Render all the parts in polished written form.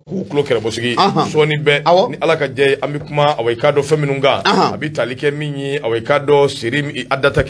k'u tulo kɛrɛbɔsigi sɔɔni bɛɛ ni ala ka jɛ ye an bɛ kuma awɔ i k'a dɔn fɛn minnu kan a bɛ tali kɛ min ye awɔ i k'a dɔn seri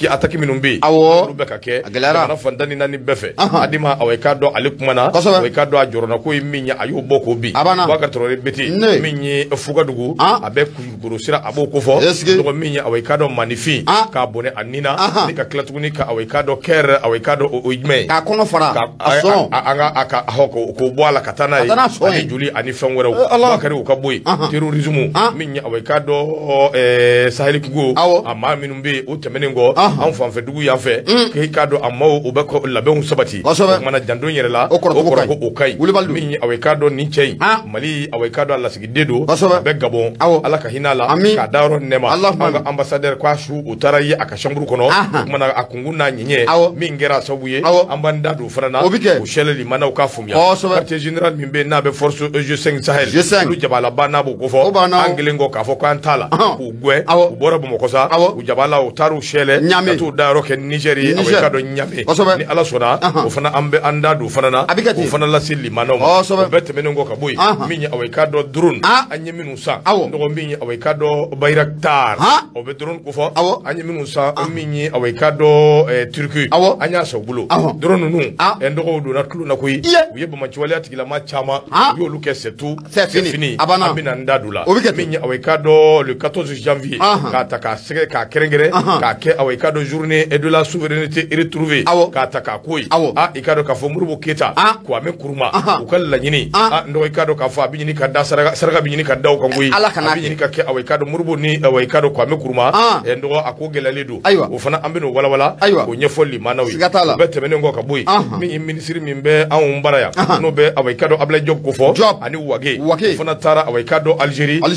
ataki minnu bɛ yen olu bɛ ka kɛ jamana fantan ni naani bɛɛ fɛ adima awɔ i k'a dɔn ale kumana awɔ i k'a dɔn a jɔrɔna ko ye min ye a y'o bɔ k'o bin Boubacar Traoré Bete min ye Fugadugu a bɛ Kulukoro sira a b'o kofɔ dɔgɔ min ye awɔ i k'a dɔn Manifin k'a bɔnɛ a nin na ni ka tila tuguni ka awɔ i k'a dɔn Kɛr awɔ i k'a dɔn o ye jumɛn ye k'a kɔnɔ fara an ka k'o bɔ a la ka taa n'a ye ani joli ani fɛn wɛrɛw Bakari o ka bɔ yen terrorisme min ye awɔ i k'a dɔn Sahel Kugo a maa minnu bɛ yen o tɛmɛnen kɔ an fanfɛ dugu yan fɛ k'i k'a dɔn a maaw o bɛ labɛnw sabati o kumana janto yɛrɛ la o kɔrɔ ko o ka ɲi min ye awɔ i k'a dɔn nin cɛ in Mali awɔ i k'a dɔn a lasigiden don a bɛ Gabon Ala ka hinɛ a la k'a da yɔrɔ nɛma an ka ambassadeur k'a su o taara ye a ka chambre kɔnɔ o kumana a kunkun n'a ɲɛɲɛ min kɛra sababu ye an b'an da don fana na o sɛlɛ limanaw k'a faamuya quartier général min bɛ yen n'a bɛ force G5 Sahel olu jabalaba n'a b'o kofɔ an kelen kɔ k'a fɔ k'an t'a la k'u gɛn u bɔra Bamakɔ sa u jabala u taar'u sɛlɛ ka t'u da yɔrɔ kɛ Niger ye awɔ i k'a dɔn Ɲame ni Ala sɔnna o fana an bɛ an da don fana na o fana lase limanaw ma o bɛɛ tɛmɛnen kɔ ka bɔ yen min ye awɔ i k'a dɔn drone an ye minnu san nɔgɔ min ye awɔ i k'a dɔn Bayraktar o bɛ drone kofɔ an ye minnu san min ye awɔ i k'a dɔn Turki an y'a san u bolo drone ninnu dɔgɔw donna tulo na koyi u ye Bamaciwaleya tigilama caman u y'olu kɛ c'est fini an bɛna n da don la min ye awɔ i k'a dɔn le 14 janvier k'a ta k'a sɛgɛ k'a kɛrɛnkɛrɛn k'a kɛ awɔ i k'a dɔn journée de la souveraineté retrouvée k'a ta k'a ko ye i k'a dɔn k'a fɔ Modibo Keyita Kwame Nkrumah u ka laɲini n dɔgɔ i k'a dɔn k'a fɔ a bɛ ɲini ka da saraka bɛ ɲini ka da o kan koyi a bɛ ɲini ka kɛ awɔ i k'a dɔn Modibo ni awɔ i k'a dɔn Kwame Nkrumah n dɔgɔ a ko gɛlɛyalen don o fana an bɛ n'o walawala k'o ɲɛfɔ limanaw ye o bɛɛ tɛmɛnen kɔ ka bɔ yen min ye minisiri min bɛ anw bara yan n'o bɛ awɔ i k'a dɔn Ablaye Diop kofɔ ani Wage o fana taara awɔ i k'a dɔn Algérie o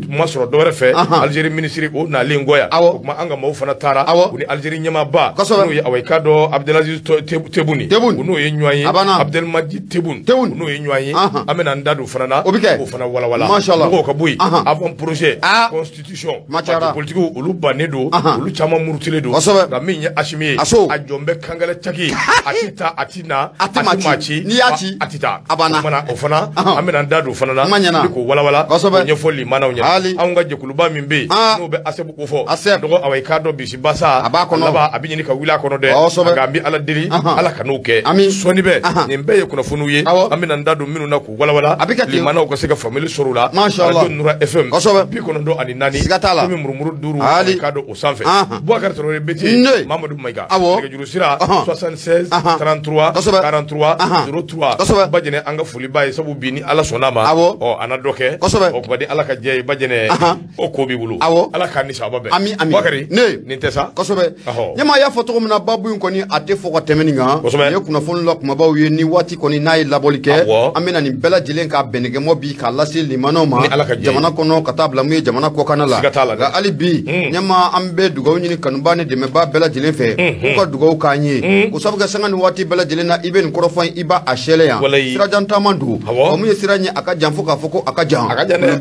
ma sɔrɔ dɔwɛrɛ fɛ Algérie minisiri o nalen kɔ yan o tuma an ka maaw fana taara u ni Algérie ɲɛmaaba n'o ye awɔ i k'a dɔn Abdelaziz Tebboune o n'o ye ɲɔgɔn ye Abdelmadjid Tebboune o n'o ye ɲɔgɔn ye an bɛna an da don fana na k'o fana walawala mɔgɔw ka bɔ yen avant projet constitution parti politique olu bannen don olu caman murutilen don nka min ye Asimi ye a jɔn bɛ kangɛrɛ caki a ti taa a ti na a ti maa ci n'i y'a ci a ti taa o fana an bɛna an da don fana na k'o walawala k'o ɲɛfɔ limanaw ɲɛna anw ka jɛkuluba min bɛ yen n'o bɛ ASEP ko fɔ dɔgɔ awɔ i k'a dɔn bisibasa a laban a bɛ ɲini ka wuli a kɔnɔ dɛ nka an bɛ Ala deli Ala ka n'o kɛ sɔɔni bɛɛ nin bɛɛ ye kunnafoniw ye an bɛna an da don minnu na k'u walawala limanaw ka se ka faamuyali sɔrɔ o la radio Nura FM 94.4 komi murumuru 5 awɔ i k'a dɔn o sanfɛ Boubacar Traoré Bete Mamadu Mayiga nɛgɛjuru sira 76 33 43 03 Bajɛnɛ an ka foli b'a ye sabu bi ni Ala sɔnn'a ma an na dɔ kɛ o kuma di Ala ka jɛ ye Bajɛnɛ o ko b'i bolo Ala k'a ni sababa bɛn Boubacar nin tɛ sa ɲɛmaa y'a fɔ cogo min na babu in kɔni a tɛ fɔ ka tɛmɛ nin kan nin ye kunnafoni la kumabaw ye ni waati kɔni n'a ye labɔli kɛ an bɛna nin bɛɛ lajɛlen ka bɛnɛgɛmɔ bi k'a lase limanaw ma jamana kɔnɔ ka taa bila mun ye jamana kɔkanna la nka hali bi ɲɛmaa an bɛ dugawu ɲini kanuba ni dɛmɛbaa bɛɛ lajɛlen fɛ k'u ka dugawu k'an ye o sabu kɛ sanga ni waati bɛɛ lajɛlen na i bɛ nin kɔrɔfɔ i b'a sɛlɛ yan sirajan taama don mun ye sira ɲɛ a ka jan fo k'a fɔ ko a ka jan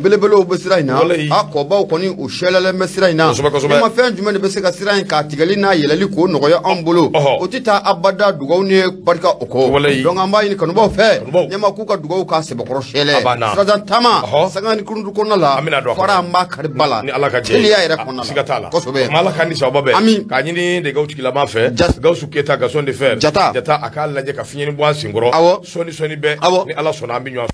belebelew bɛ sira in na kɔbaw kɔni u sɛlɛlen bɛ sira in na ɲɛmaa fɛn jumɛn de bɛ se ka sira in k'a tigɛli n'a yɛlɛli k'o nɔgɔya anw bolo o tɛ taa abada dugawu ni barika o kɔ donc an b'a ɲini kanubaw fɛ ɲɛmaa k'u ka dugawu k'a sɛbɛkɔrɔ sɛlɛ sirajan taama sanga ni kuruntu kɔnɔna la fara an b'a kari ba la teliya yɛrɛ kɔnɔna la kosɛbɛ Ala ka ni sababa bɛn k'a ɲini nɛgɛw tigilama fɛ Gawusu Keyita Gaston de Fer Jata a k'a lajɛ ka fiɲɛni bɔ an senkɔrɔ sɔɔni bɛɛ ni Ala sɔnna an bɛ ɲɔgɔn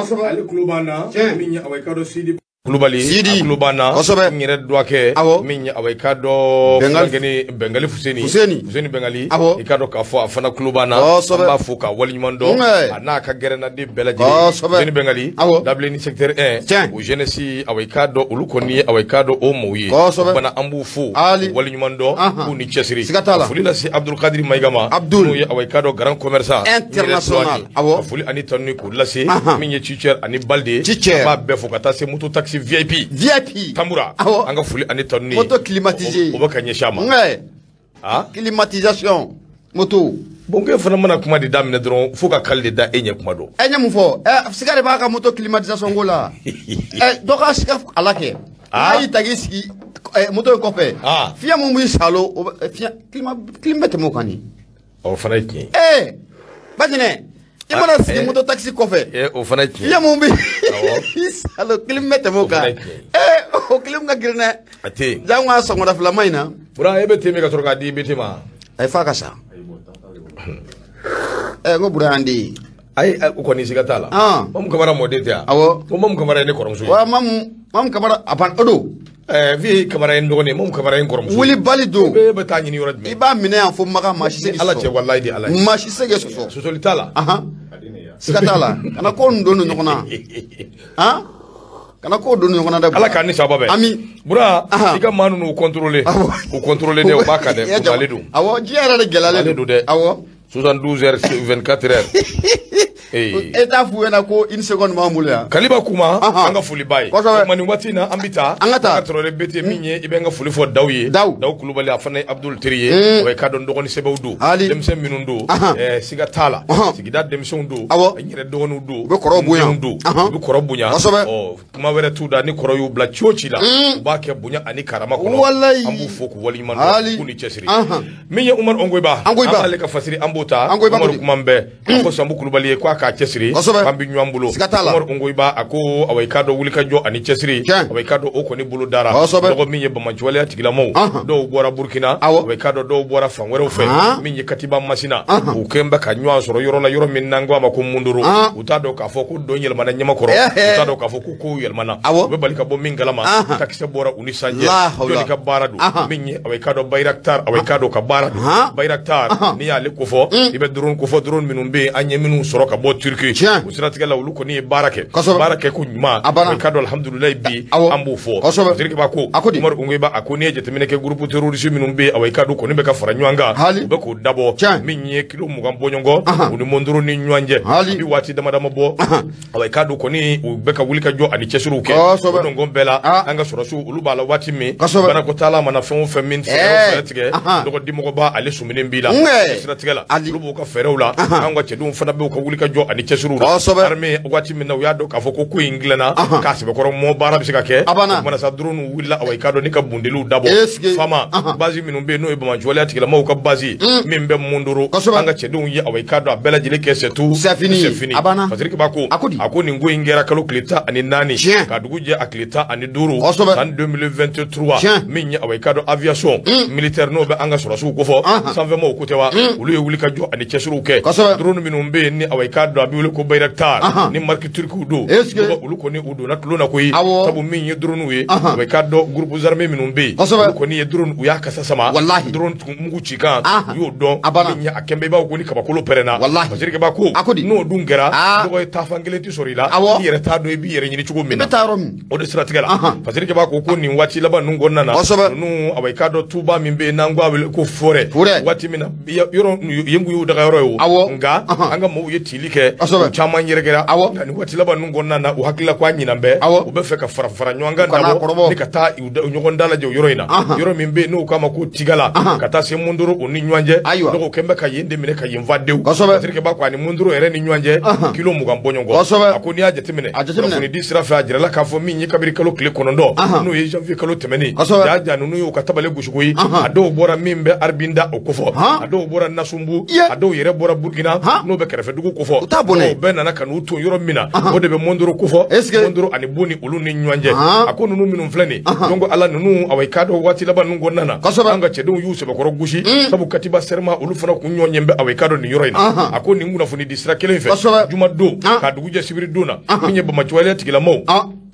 fɛ ale tulo b'an na min ye awɔ i k'a dɔn Sidi Kulubali a tulo b'an na n yɛrɛ dɔgɔkɛ min ye awɔ i k'a dɔn Bengali Fuseni Bengali i k'a dɔn k'a fɔ a fana tulo b'an na an b'a fɔ k'a waleɲuman dɔn a n'a ka gɛrɛnaden bɛɛ lajɛlen Fuseni Bengali Dabileni secteur 1 o jeunesse awɔ i k'a dɔn olu kɔni ye awɔ i k'a dɔn o maaw ye fana an b'u fo waleɲuman dɔn k'u ni cɛsiri ka foli lase Abdulkadiri Mayiga ma n'o ye awɔ i k'a dɔn grand commerçant international ka foli ani tanu k'u lase min ye Cicɛr ani Balde an b'a bɛɛ fo ka taa se moto taxi VIP Tamura an ka foli ani tanu moto climatisé o bɛ ka ɲɛsin a ma climatisation moto bon ke fana mana kuma di daminɛ dɔrɔn fo ka kali de da e ɲɛ kuma dɔn e ɲɛ mun fɔ siga de b'a ka moto climatisation ko la dɔ ka siga ala kɛ n'a y'i tagi sigi moto in kɔfɛ fiɲɛ mun b'i salo fiɲɛ bɛ tɛmɛ o kan nin o fana ye tiɲɛ Bajɛnɛ I mana sigi moto taxi kɔfɛ o fana tiɲɛ i ye mun bɛ salo kilim bɛ tɛmɛ o kan o kilim ka girin dɛ a tɛ jango a sɔgɔmada filama in na bura e bɛ te min ka sɔrɔ k'a di BT ma a ye fa ka sa n ko bura yan di ayi o kɔni siga t'a la Mamu Kamara mɔden tɛ yan awɔ ko Mamu Kamara ye ne kɔrɔmuso ye wa Mamu Kamara a ban o don vie Kamara ye n dɔgɔnin ye Mamu Kamara ye n kɔrɔmuso wuli bali don e bɛ taa ɲini yɔrɔ jumɛn i b'a minɛ yan fo Makan maa si se k'i sɔsɔ Ala cɛ walayi di Ala ye maa si se k'i sɔsɔ sɔsɔli t'a la siga t'a la kana ko nin don ɲɔgɔn na kana ko don ɲɔgɔn na dɛ Ala k'a ni sababa bɛn ami bura i ka maa ninnu contrôler dɛ o b'a kan dɛ o ale don awɔ diɲɛ yɛrɛ de gɛlɛyalen don dɛ awɔ 72 heures 24 heures e t'a f'u ɲɛna ko une seconde b'an bolo yan Kaliba Kuma an ka foli b'a ye kuma nin waati in na an bɛ taa an ka taa tɔrɔlen BT min ye i bɛ n ka foli fɔ Dawu ye Dawu Kulubali a fana ye Abdul Teri ye o ye k'a dɔn dɔgɔnin sɛbɛnw don denmisɛn minnu don siga t'a la sigida denmisɛnw don n yɛrɛ dɔgɔninw don u bɛ kɔrɔ bonya u bɛ kɔrɔ bonya kuma wɛrɛ t'u da ni kɔrɔ y'u bila ci o ci la u b'a kɛ bonya ani karama kɔnɔ an b'u fo k'u waleɲuman dɔn k'u ni cɛsiri min ye Umaru Ongoyiba an b'ale ka fasiri an b'o ta Umaru kuma bɛɛ a ko Sambu Kulubali ye k'a k'a cɛsiri an bɛ ɲɔgɔn bolo Umaru Ongoyiba a ko awa i k'a dɔn wulikajɔ ani cɛsiri awa i k'a dɔn o kɔni bolo dara dɔgɔ min ye Bamanciwaleya tigilamaw dɔw bɔra Burkina awa i k'a dɔn dɔw bɔra fan wɛrɛw fɛ min ye Katiba Masina u kɛn bɛ ka ɲɔgɔn sɔrɔ yɔrɔ la yɔrɔ min n'an ko a ma ko Munduru u t'a dɔn k'a fɔ ko dɔn yɛlɛmana Ɲamakɔrɔ u t'a dɔn k'a fɔ ko kow yɛlɛmana u bɛ bali ka bɔ min kalama takisɛ bɔra u ni sanjɛ jɔnni ka baara don min ye awa i k'a dɔn Bayraktar awa i k'a dɔn ka baara don Bayraktar n'i y'ale kofɔ i bɛ drone kofɔ drone minnu bɛ yen an ye minnu sɔrɔ ka bɔ Turki u siratigɛ la olu kɔni ye baara kɛ ko ɲuman awa i k'a dɔn alhamdulilayi bi an b'o fɔ Zerikiba ko Umaru Ongoyiba a ko n'i ye jateminɛ kɛ groupe terroriste minnu bɛ yen awa i k'a dɔn kɔni bɛ ka fara ɲɔgɔn kan u bɛ k'o dabɔ min ye kilo 20 bɔ ɲɔgɔn u ni Munduru ni ɲɔgɔn cɛ u bɛ waati dama dama bɔ awa i k'a dɔn kɔni u bɛ ka wulikajɔ ani cɛsiriw kɛ o dɔngɔn bɛɛ la an ka sɔrɔsiw olu b'a la waati min banakɔtaala mana fɛn o fɛn min fɛɛrɛ tigɛ dɔgɔdimɔgɔba ale suminen b'i la siratigɛ la olu b'u ka fɛɛrɛw la an ka cɛdenw fana b'u ka wulikajɔ ani cɛsiriw la armée waati min na u y'a dɔn k'a fɔ ko in dilanna k'a sɛbɛkɔrɔ mɔ baara bɛ se ka kɛ mana sa drone wulila awa i k'a dɔn ni ka bundeliw dabɔ fama base minnu bɛ yen n'o ye Bamanciwaleya tigilamaw ka base min bɛ Munduru an ka cɛdenw ye awa i k'a dɔn a bɛɛ lajɛlen kɛ c'est fini Zerikiba ko a ko nin ko in kɛra kalo tile 14 ka dugu jɛ a tile 15 san 2023 min ye awa i k'a dɔn aviation militaire n'o bɛ an ka sɔrɔsiw kofɔ sanfɛmaw ko tɛ wa olu ye wulikajɔ ani cɛsiriw kɛ drone minnu bɛ yen ni awa i k'a dɔn a bɛ wele ko Bayraktar ni marque turkiw don olu kɔni u donna tulon na koyi sabu min ye drone ye awa i k'a dɔn groupe armé minnu bɛ yen olu kɔni ye drone u y'a kasa sama drone mugu ci kan u y'o dɔn min ye a kɛnbɛ i b'a fɔ ko ni kabakolo pɛrɛnna Zerikiba ko n'o dun kɛra dɔgɔ ye taafan kelen tɛ sɔrɔ i la i yɛrɛ t'a dɔn i b'i yɛrɛ ɲini cogo min na o de siratigɛ la Zerikiba ko nin waati laban ninnu kɔnɔna na ninnu awa i k'a dɔn tuba min bɛ yen n'an ko a wele ko forêt waati min na yɔrɔ yengu y'u daga yɔrɔ ye o nka an ka maaw ye tili kɛ u caman yɛrɛkɛra nka nin waati laban ninnu kɔnɔna na u hakilila ko a ɲinan bɛɛ u bɛ fɛ ka fara fara ɲɔgɔn kan dabɔ ni ka taa ɲɔgɔn da lajɛ o yɔrɔ in na yɔrɔ min bɛ yen n'o k'a ma ko Tigala ka taa se Munduru o ni ɲɔgɔn cɛ dɔgɔ kɛn bɛ ka yen de minɛ ka yen fa dewu Zerikiba ko ani Munduru yɛrɛ ni ɲɔgɔn cɛ kilo 20 bɔ ɲɔgɔn a ko n'i y'a jateminɛ kunnafonidi sira fɛ a jirala k'a fɔ min ye kabiri kalo tile 9 n'o ye janvier kalo tɛmɛnen jaja ninnu y'u ka tabale gosi koyi a dɔw bɔra min bɛ Arbinda o kofɔ a dɔw bɔra Nasumbu a dɔw yɛrɛ bɔra Burkina n'o bɛ kɛrɛfɛ dugu kofɔ o bɛɛ nana ka n'u to yɔrɔ min na o de bɛ Munduru kofɔ Munduru ani Boni olu ni ɲɔgɔn cɛ a ko ninnu minnu filɛ nin donc Ala ninnu awa i k'a dɔn waati laban ninnu kɔnɔna na an ka cɛdenw y'u sɛbɛkɔrɔ gosi sabu Katiba serment olu fana kun ɲɔgɔn ɲɛ bɛ awa i k'a dɔn nin yɔrɔ in na a ko nin kunnafonidi sira kelen fɛ juma don ka dugu jɛ sibiri don na min ye Bamanciwaleya tigilamaw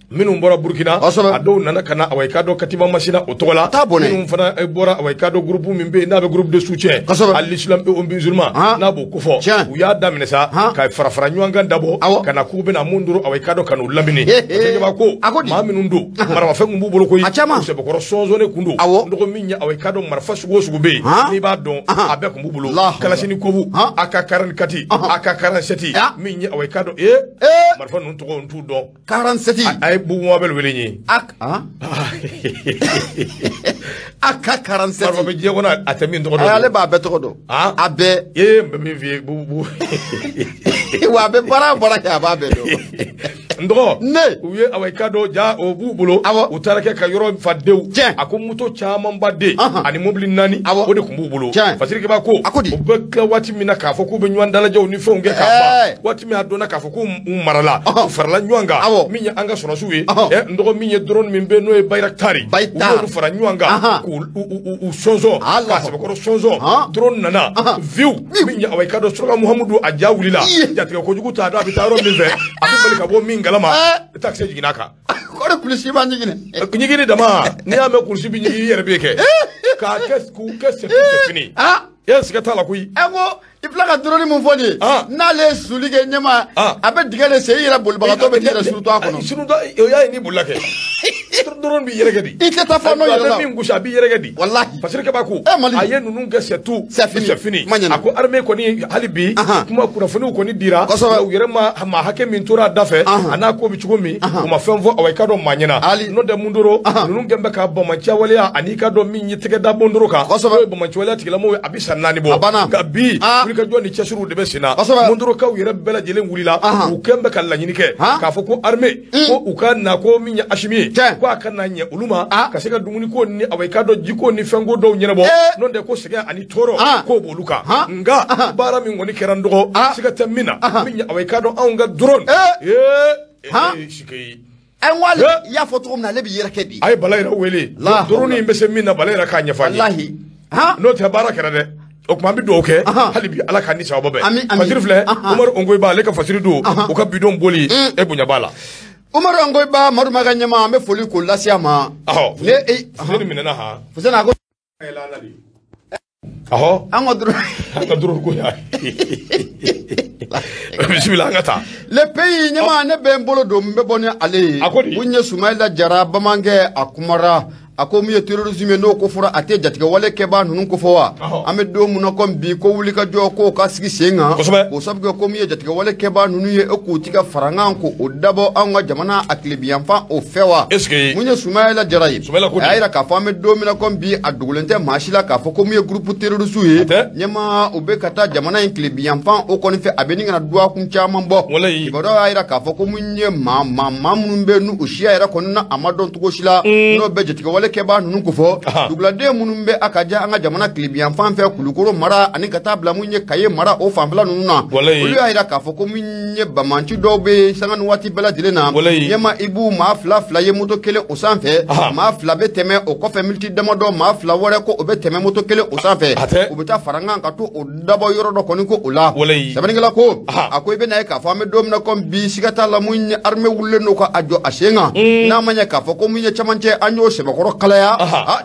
minnu bɔra Burkina a dɔw nana ka na awa i k'a dɔn Katiba Masina o tɔgɔ la minnu fana bɔra awa i k'a dɔn groupe min bɛ yen n'a bɛ groupe de soutien à l'islam et aux musulmans n'a b'o kofɔ u y'a daminɛ sa ka fara fara ɲɔgɔn kan dabɔ ka na k'u bɛna Munduru awa i k'a dɔn ka n'u lamini Zerikiba ko maa minnu don maramafɛn kun b'u bolo koyi u sɛbɛkɔrɔ sɔnsɔnnen kun don dɔgɔ min ye awa i k'a dɔn marifa sugu o sugu bɛ yen n'i b'a dɔn a bɛɛ kun b'u bolo Kalasini kobu AK-44 AK-47 min ye awa i k'a dɔn marifa ninnu tɔgɔ t'u dɔn 47 bugun bɛ wele ye AK-47 marfa bɛ diɲɛ kɔnɔ a tɛ min tɔgɔ dɔn ale b'a bɛɛ tɔgɔ dɔn a bɛɛ n bɛ min f'i ye wa a bɛ baara kɛ a b'a bɛɛ dɔn ndo uye awekado ja obu bulo utarake ka yoro fadew akomuto chama mbade ani mobili nani ode kumbubulo fasiri ke ba ko obekla wati mina ka foko be nywandala jaw ni fonge ka ba wati mi adona ka foko marala farala nywanga minya anga sona suwe ndo minya drone mimbe no e bayraktari u fara nywanga u sonzo ka se ko sonzo drone nana view minya awekado sura muhammadu ajawulila jatika ko juguta da bitaro mive akubali ka bo mingalama taxi jiginaka ko kulisi ba nyigini dama ni ame kulisi bi nyigi yere beke ka kes fini yes ka tala kuyi ego iflaka drone mun fodi na le sulige nyama abe digale se yira bolbaga to be tira suruto akono suruto ya ni bulake drone bi yere gadi iketa fa no yira min gusha bi yere gadi wallahi parce que ba ko ayen nunu ga setu fini ako arme ko ni halibi kuma kuna funu ko ni dira yere ma hake min tora dafe ana ko bi chugomi kuma femvo awai do manyina no de mundoro nunu gembe ka bo mancha wale ani ka do min yitege da bondoro ka bo mancha wale tigela mo abisa nani bo ka bi ka joni chesuru de besina mundoro ka yere bela jele wulila u kembe ka lanyini ke ka foko arme ko u ka na ko min ashimi ko aka na nya uluma ka sega dumuni ko ni awai ka do jiko ni fengo do nyere bo non de ko sega ani toro ko boluka nga bara min ngoni kerando sega tamina min awai ka do aunga drone shikei enwal ya foto na lebi yere kedi ay balayra wele drone mbese min na balayra ka nya fani wallahi no te baraka de o kuma bi do ke halibi ala kan ni sawo be fasiri fle Umar Ongoy Ba le ka fasiri do o ka bidon boli e bunya bala Umar Ongoy Ba maru maganyama me foli ko lasiama le fasiri minena ha fasana go ela nadi ango ko ya bismillah ngata le pays nyama ne be mbolo do mbe boni ale bunye Sumaila Jara bamange akumara akomi ye terrorisme no ko fura ate jatiga wale keba nunu ko fowa ame do mun ko bi ko wuli ka jo ko ka sigi senga ko sabga ko mi ye jatiga wale keba nunu ye ko tiga faranga ko o dabo anga jamana aklibiyan fa o fewa munye Sumaila Jara ayira ka fa me do mun ko bi adugulente mashila ka fa ko mi ye groupe terroriste ye nyama o be kata jamana aklibiyan fa o ko ni fe abeni ngana do akun chama mbo ibado ayira ka fa ko munye mun be nu o shia ayira ko na amadon to ko shila no be jatiga wale keba nunu kufo duglade munumbe akaja anga jamana klibiyan fanfe kulukoro mara ani katabla munye kaye mara o fanfla nununa ulu ayira kafo ko munye bamanchi dobe sanga nuwati bela dilena yema ibu ma fla fla ye moto kele o sanfe ma fla be teme o kofe multi demodo ma fla wore ko obe teme moto kele o sanfe obeta faranga ka to o dabo yoro do koniko ula sabaningala ko akoy be na kafo ame dom na kom bi sigata la munye arme wulle no ko ajo ashenga na manya kafo ko munye chamanche anyo seba kalaya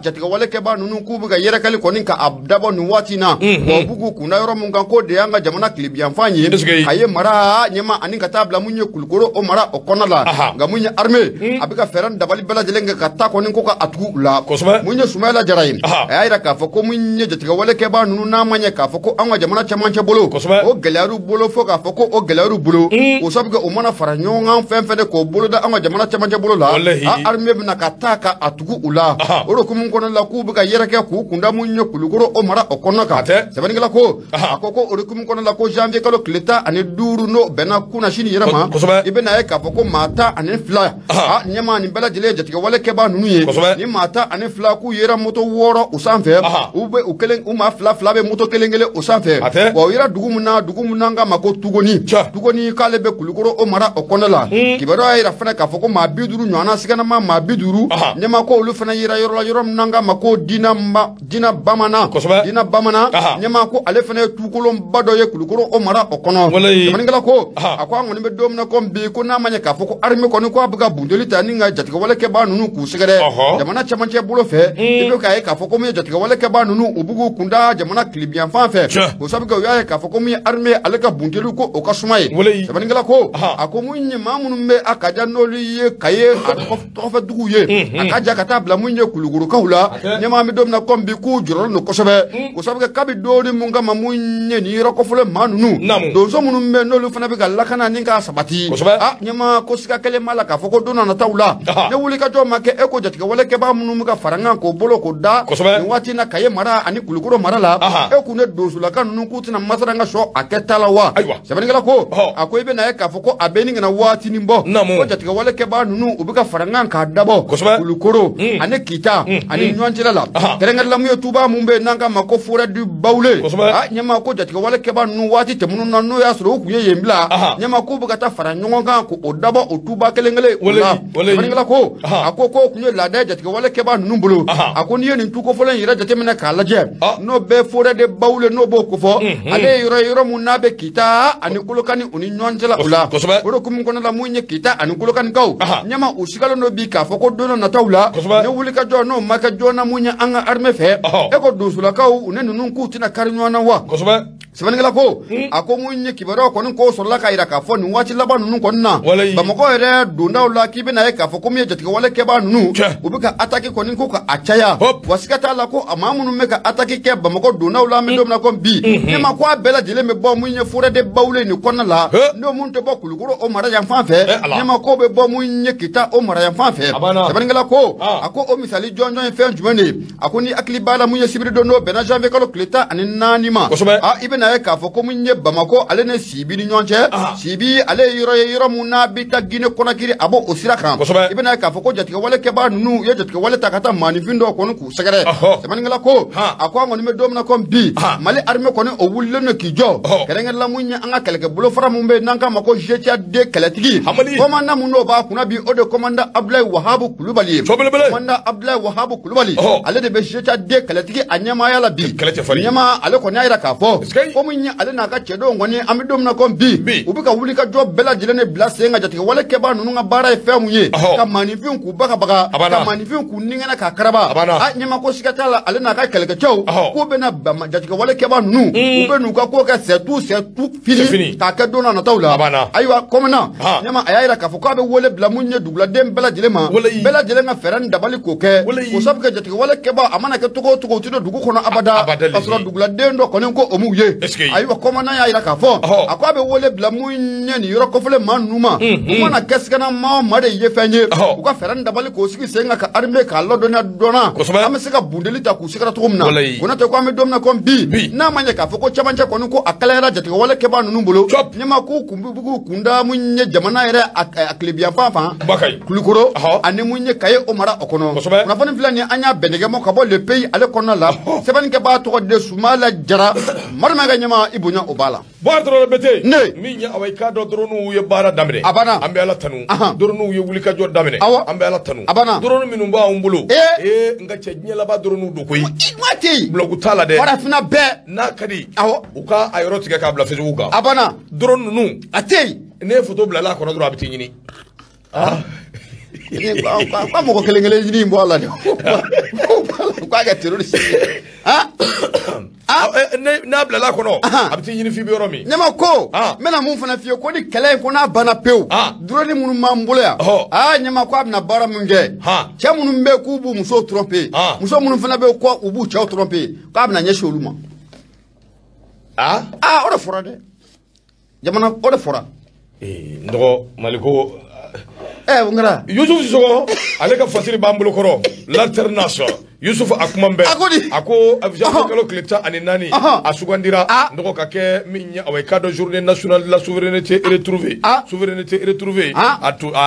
jatiga wale keba nunu kubuga yere kali koninka abdabo ni watina ko bugu kuna yoro munga ko de yanga jamana klibiyan fanyi haye mara nyema aninga tabla munye kulkoro o mara o konala nga munye arme abika feran dabali bela jelenga kata koninko ka atu la munye Sumaila Jara ayira ka foko munye jatiga wale keba nunu na manya ka foko anga jamana chamanche bolo o gelaru bolo foka foko o gelaru bolo o sabga o mana faranyonga femfede ko bolo da anga jamana chamanche bolo la arme bina kataka atugu ula oro kumun kono la ku buga yerake ku kunda munyo kulugoro o mara o kono ka sabani ngala ko akoko oro kumun kono la ko janvier kalo kleta ane duru no bena kuna shini yerama ibena e ka foko mata ane fla nyama ni bela jele jatiga wale keba nunu ye ni mata ane fla ku yera moto woro usanfe ube ukelen uma fla be moto kelengele usanfe wa yera dugumuna nga mako tugoni kale be kulugoro o mara o kono la kibaro ayira fana ka foko ma biduru nyana sigana ma biduru nyama ko ulu fana yira yoro nanga mako dina bamana nyama ko ale fana tukolom bado ye kulukoro o mara o kono maningala ko akwa ngoni be domna ko bi ko na manya ka foko arme ko ni ko abuga bundoli tani nga jatiga wale ke ba nunu ku sigare jamana chamanche bulo fe ido ka e ka foko mi jatiga wale ke ba nunu ubugu kunda jamana klibian fa fe ko sabuga ya ka foko mi arme ale ka bundoli ko o kasumai maningala ko akomu nyi mamunu me akaja noli ye kaye to fa dugu ye akaja kata bla mun ye kulukuru kaula nyama mi domna kombi ku joro no kosobe ko sabe kabi doni mun ga mamun nye ni ro ko fule manunu donzo munum me no lu fana be galla kana ninka sabati nyama ko sika kele mala ka foko dona na taula ne wuli ka jo make e ko jatika wala ke ba munum ka faranga ko bolo ko da ni wati na kaye mara ani kulukuru mara la e ku ne dosu la kan nu kutina masaranga sho aketala wa sabani gala ko akoy be na e ka foko abeni na wati ni mbo ko jatika wala ke ba nunu ubika faranga ka dabo kulukuru ani kita ani nwanchila la terenga la mu tuba mumbe nanga mako fura du baule nyama ko jatika wala ke ba nu wati te munu na no ya soro ku ye yembla nyama ko buka ta faranga kan ko odabo otuba kelengele wala sabani gala ko akoko ku ne la da jatika wala ke ba nunu bulu akoni ye ni tuko folen yira jate mena kala je no be fura de baule no bo ko fo ale yoro munabe kita ani kulokani uni nwanchila ula boro kum kono la munye kita ani kulokani kaw nyama usikalo no bi ka foko dono na tawla ne wuli ka jono maka jona munya anga arme fe e ko dusula kaw unenu nun kutina karinwana wa sabangala ko ako munye kibaro ko ko solla ka ira ka fo ni wati labanu nun konna ba mo ko ere dunda ula kibe na e ka foko miye jatika wala ke ba nunu ubika ataki ko nin ko ka achaya wasikata la ko amamunu meka ataki ke ba mo ko dunda ula me domna ko bi ne ma ko bela jele me bo munye fure de bawle ni konna la no mun to bokulu ko o mara yan fanfe ne ma ko be bo munye kita o mara yan fanfe sabangala ko ako o misali jonjon fe jumene ako ni akli bala munye sibiri do no bena janve ko kleta ani nanima ibe na ka fo ko munye bamako ale ne sibi ni nyonche sibi ale yiro muna bita gine kona kiri abo osira kan ibe na ka fo ko jatika wale ke ba nunu ye jatika wale takata manifindo ko ku segere sabani ngala ko ako ngoni me domna ko bi mali arme ko ne o wulle no kijo kerenga la munye anga keleke bulo fara mumbe nanka mako jecha de keletigi komanda muno ba kuna bi ode komanda Abdullah Wahab Kulubali komanda Abdullah Wahab Kulubali ale de be jecha de keletigi anyama yala bi nyama ale ko nyayira ka fo ko munya ale na ka chedo ngoni amidom na ko bi ubika wuli ka job bela jilene bla senga jatika wale ke ba nunu nga bara fe munye ka manifin ku baka ka manifin ku ningana ka karaba nyama ko sikatala ale na ka keleke chow ko be na jatika wale ke ba nunu ube nu ka ko ka setu fini ka ka dona na tawla aywa komana nyama ayira ka fo ka be wole bla munye dugla dem bela jilema bela jilenga feran dabali ko ke ko sabka jatika wale ke ba amana ke tuko tido dugu kono abada asra dugla dendo konen ko omuye aywa komana ya ira ka fo akwa be wole bla munye ni yoro ko fele manuma umana keskana ma made ye fenye ko ka feran dabali ko sigi senga ka arme ka lo dona amesika bundeli ta ku sikara tumna kona te kwa me domna ko bi na manye ka fo ko chabanche kono ko akala jatika wale ke ba nunu bolo nyama ku kumbu kunda munye jamana ire aklibia fafa kulukoro ani munye kaye omara okono na fani filani anya benege mo ka bo le pays ale kono la sebani ke ba to de sumala jara marma ga nyama ibunya obala bordro bete minya awai ka do dronu ye bara damre ambe ala tanu dronu ye wuli ka jo damre ambe ala tanu dronu minum ba umbulu nga chenye la ba dronu do koyi mati blogu tala de para fina be na kadi uka ayro tige ka bla feju uka dronu nu atei ne photo bla la ko do abiti nyini kwa mo ko kelengele ni mbo ala kwa ga terrorist na bla la ko no abiti nyini fi bi oromi nyama ko mena mun fana fiye ko ni kele ko na bana pew duro ni mun mambulo ya nyama ko abna bara munge che mun be ku bu muso tromper muso mun fana be ko ubu che tromper ko abna nyesho oluma ora fora de jamana ora fora ndo maliko ngara Yusuf Sissoko ale ka fasiri bambulo koro l'alternance Yusuf akumambe ako avijako kalo kleta ani nani asugandira ndoko kake minya awai kado journée nationale de la souveraineté retrouvée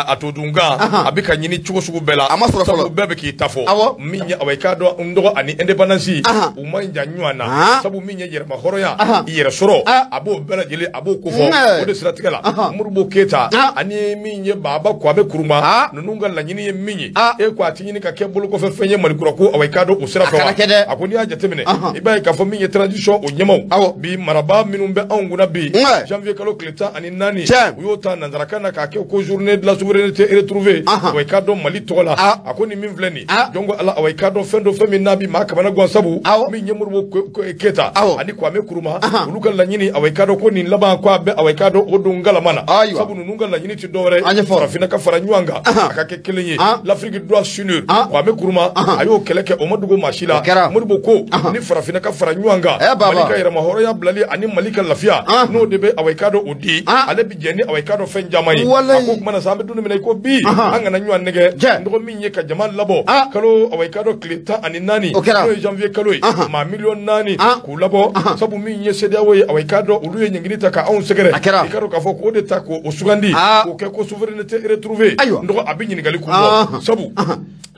atu dunga abika nyini chugo sugu bela sabu bebe ki tafo minya awai kado ndoko ani independence umanja nywana sabu minya yere mahoroya yere soro abo bela jeli abo kufo ode strategala murbo keta ani minya baba kwa be kuruma nununga la nyini minyi kwa tinyini kake bulu ko fenye malikura ko awekado usira fa akoni ya jatemene iba ka fo min transition o nyamaw bi maraba minum be anguna bi janvier kalo kleta ani nani uyota nandarakana ka ke ko journée de la souveraineté retrouvée awekado mali tola akoni min vleni jongo ala awekado fendo femi nabi makabana gwansabu min nyemurbo keta ani kwa me kuruma uluka la nyini awekado ko ni laba kwa be awekado odungala mana sabu nunga la nyini ti dore farafina ka faranywanga akake kelenye l'Afrique doit s'unir kwa me kuruma ayo keleke omadugo mashila murbo ko ni farafina ka faranywanga malika ira mahoro ya blali ani malika lafia no debe awekado odi ale bijeni awekado fenjamai ako mana sambe dunu mena ko bi anga na nywan nege ndo minye ka jaman labo kalo awekado klita ani nani no janvier kalo ma million nani ku labo sabu minye sedia we awekado uluye nyingirita ka on segere ikaro ka foko de tako osugandi ko ke ko souveraineté retrouvée ndo abinyi ngali ku sabu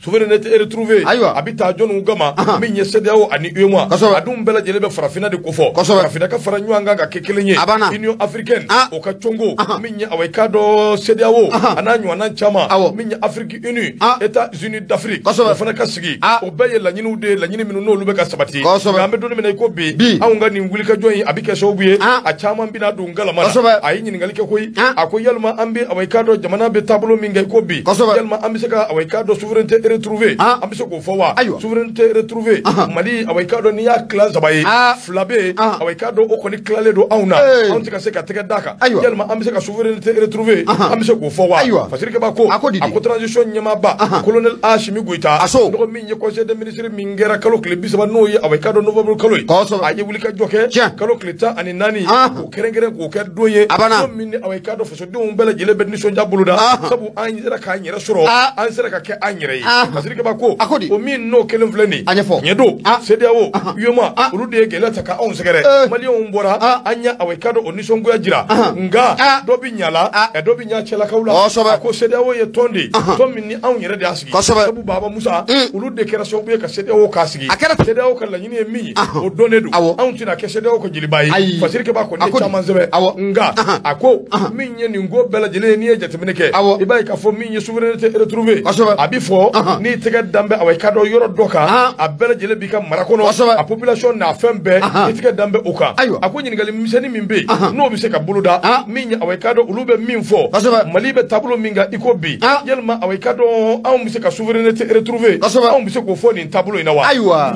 souveraineté retrouvée abita jonu gama minye sedia o ani uemwa adum bela jelebe farafina de kofo farafina ka faranywanga ga kekelenye union africaine o ka chongo minye awekado sedia o ananyu ananchama minye Afrique unie États-Unis d'Afrique fana ka sigi o beye la nyinu de la nyini minu no lube ka sabati ngambe doni mena ko bi awunga ni ngulika joyi abike sobuye a chama mbina dungala mana ayi nyini ngalike koyi akoy yalma ambi awekado jamana be tablo minga ko bi yalma ambi seka awekado souveraineté retrouvée ambi seko fowa souveraineté retrouvée mali awekado ni ya class zabaye flabe awekado okoni klale do auna onti ka seka teke daka yalma ambi seka souveraineté retrouvée ambi seko fowa fasirike ba ko ako transition nyama ba colonel Ashimi Goita ndo minye conseil des ministres mingera kalo kle bisaba no ye awekado novembre kalo aye wulika joke kalo kleta ani nani ko kerengere ko ker doye no minne awekado faso de umbele jele bedni so jabuluda sabu anyira ka anyira soro ansera ka ke anyire fasirike ba ko o min no kelen vleni nyedo sediawo yoma ulude gelata ka on segere mali on bora anya awekado onisongo ya jira nga dobi nyala e dobi nya chela kaula ko sediawo ye tondi to minni an yere da asigi sabu baba Musa ulude kera so buye ka sediawo ka asigi sediawo ka la nyini mi o donedu an tina ke sediawo ko jilibayi fasirike ba ko ne chama zebe nga ako minye ni ngo bela jele ni ejetemene ke ibai ka fo minye souveraineté retrouvée abi fo ni tege dambe awekado yoro doka a bela jele bika marakono a population na fembe ni tege dambe oka ako nyini gali miseni mimbe no bi se ka buluda minye awekado ulube minfo malibe tablo minga ikobi yelma awekado an bi se ka souveraineté retrouvée an bi se ko fo ni tablo ina wa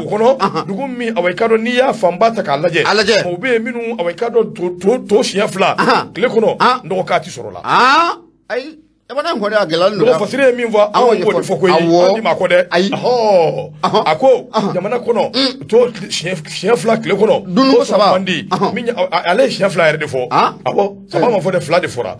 kono dugu mi awekado ni ya famba ta ka laje mo be minu awekado to shia fla kle kono ndo ka ti soro la ay ebana ngode agela ndo fasire mi mva awon ko fo ko yi andi makode ako jamana kono to shia fla kle kono dunu ko saba mandi mi ale shia fla yerde fo abo saba ma fo de fla de fora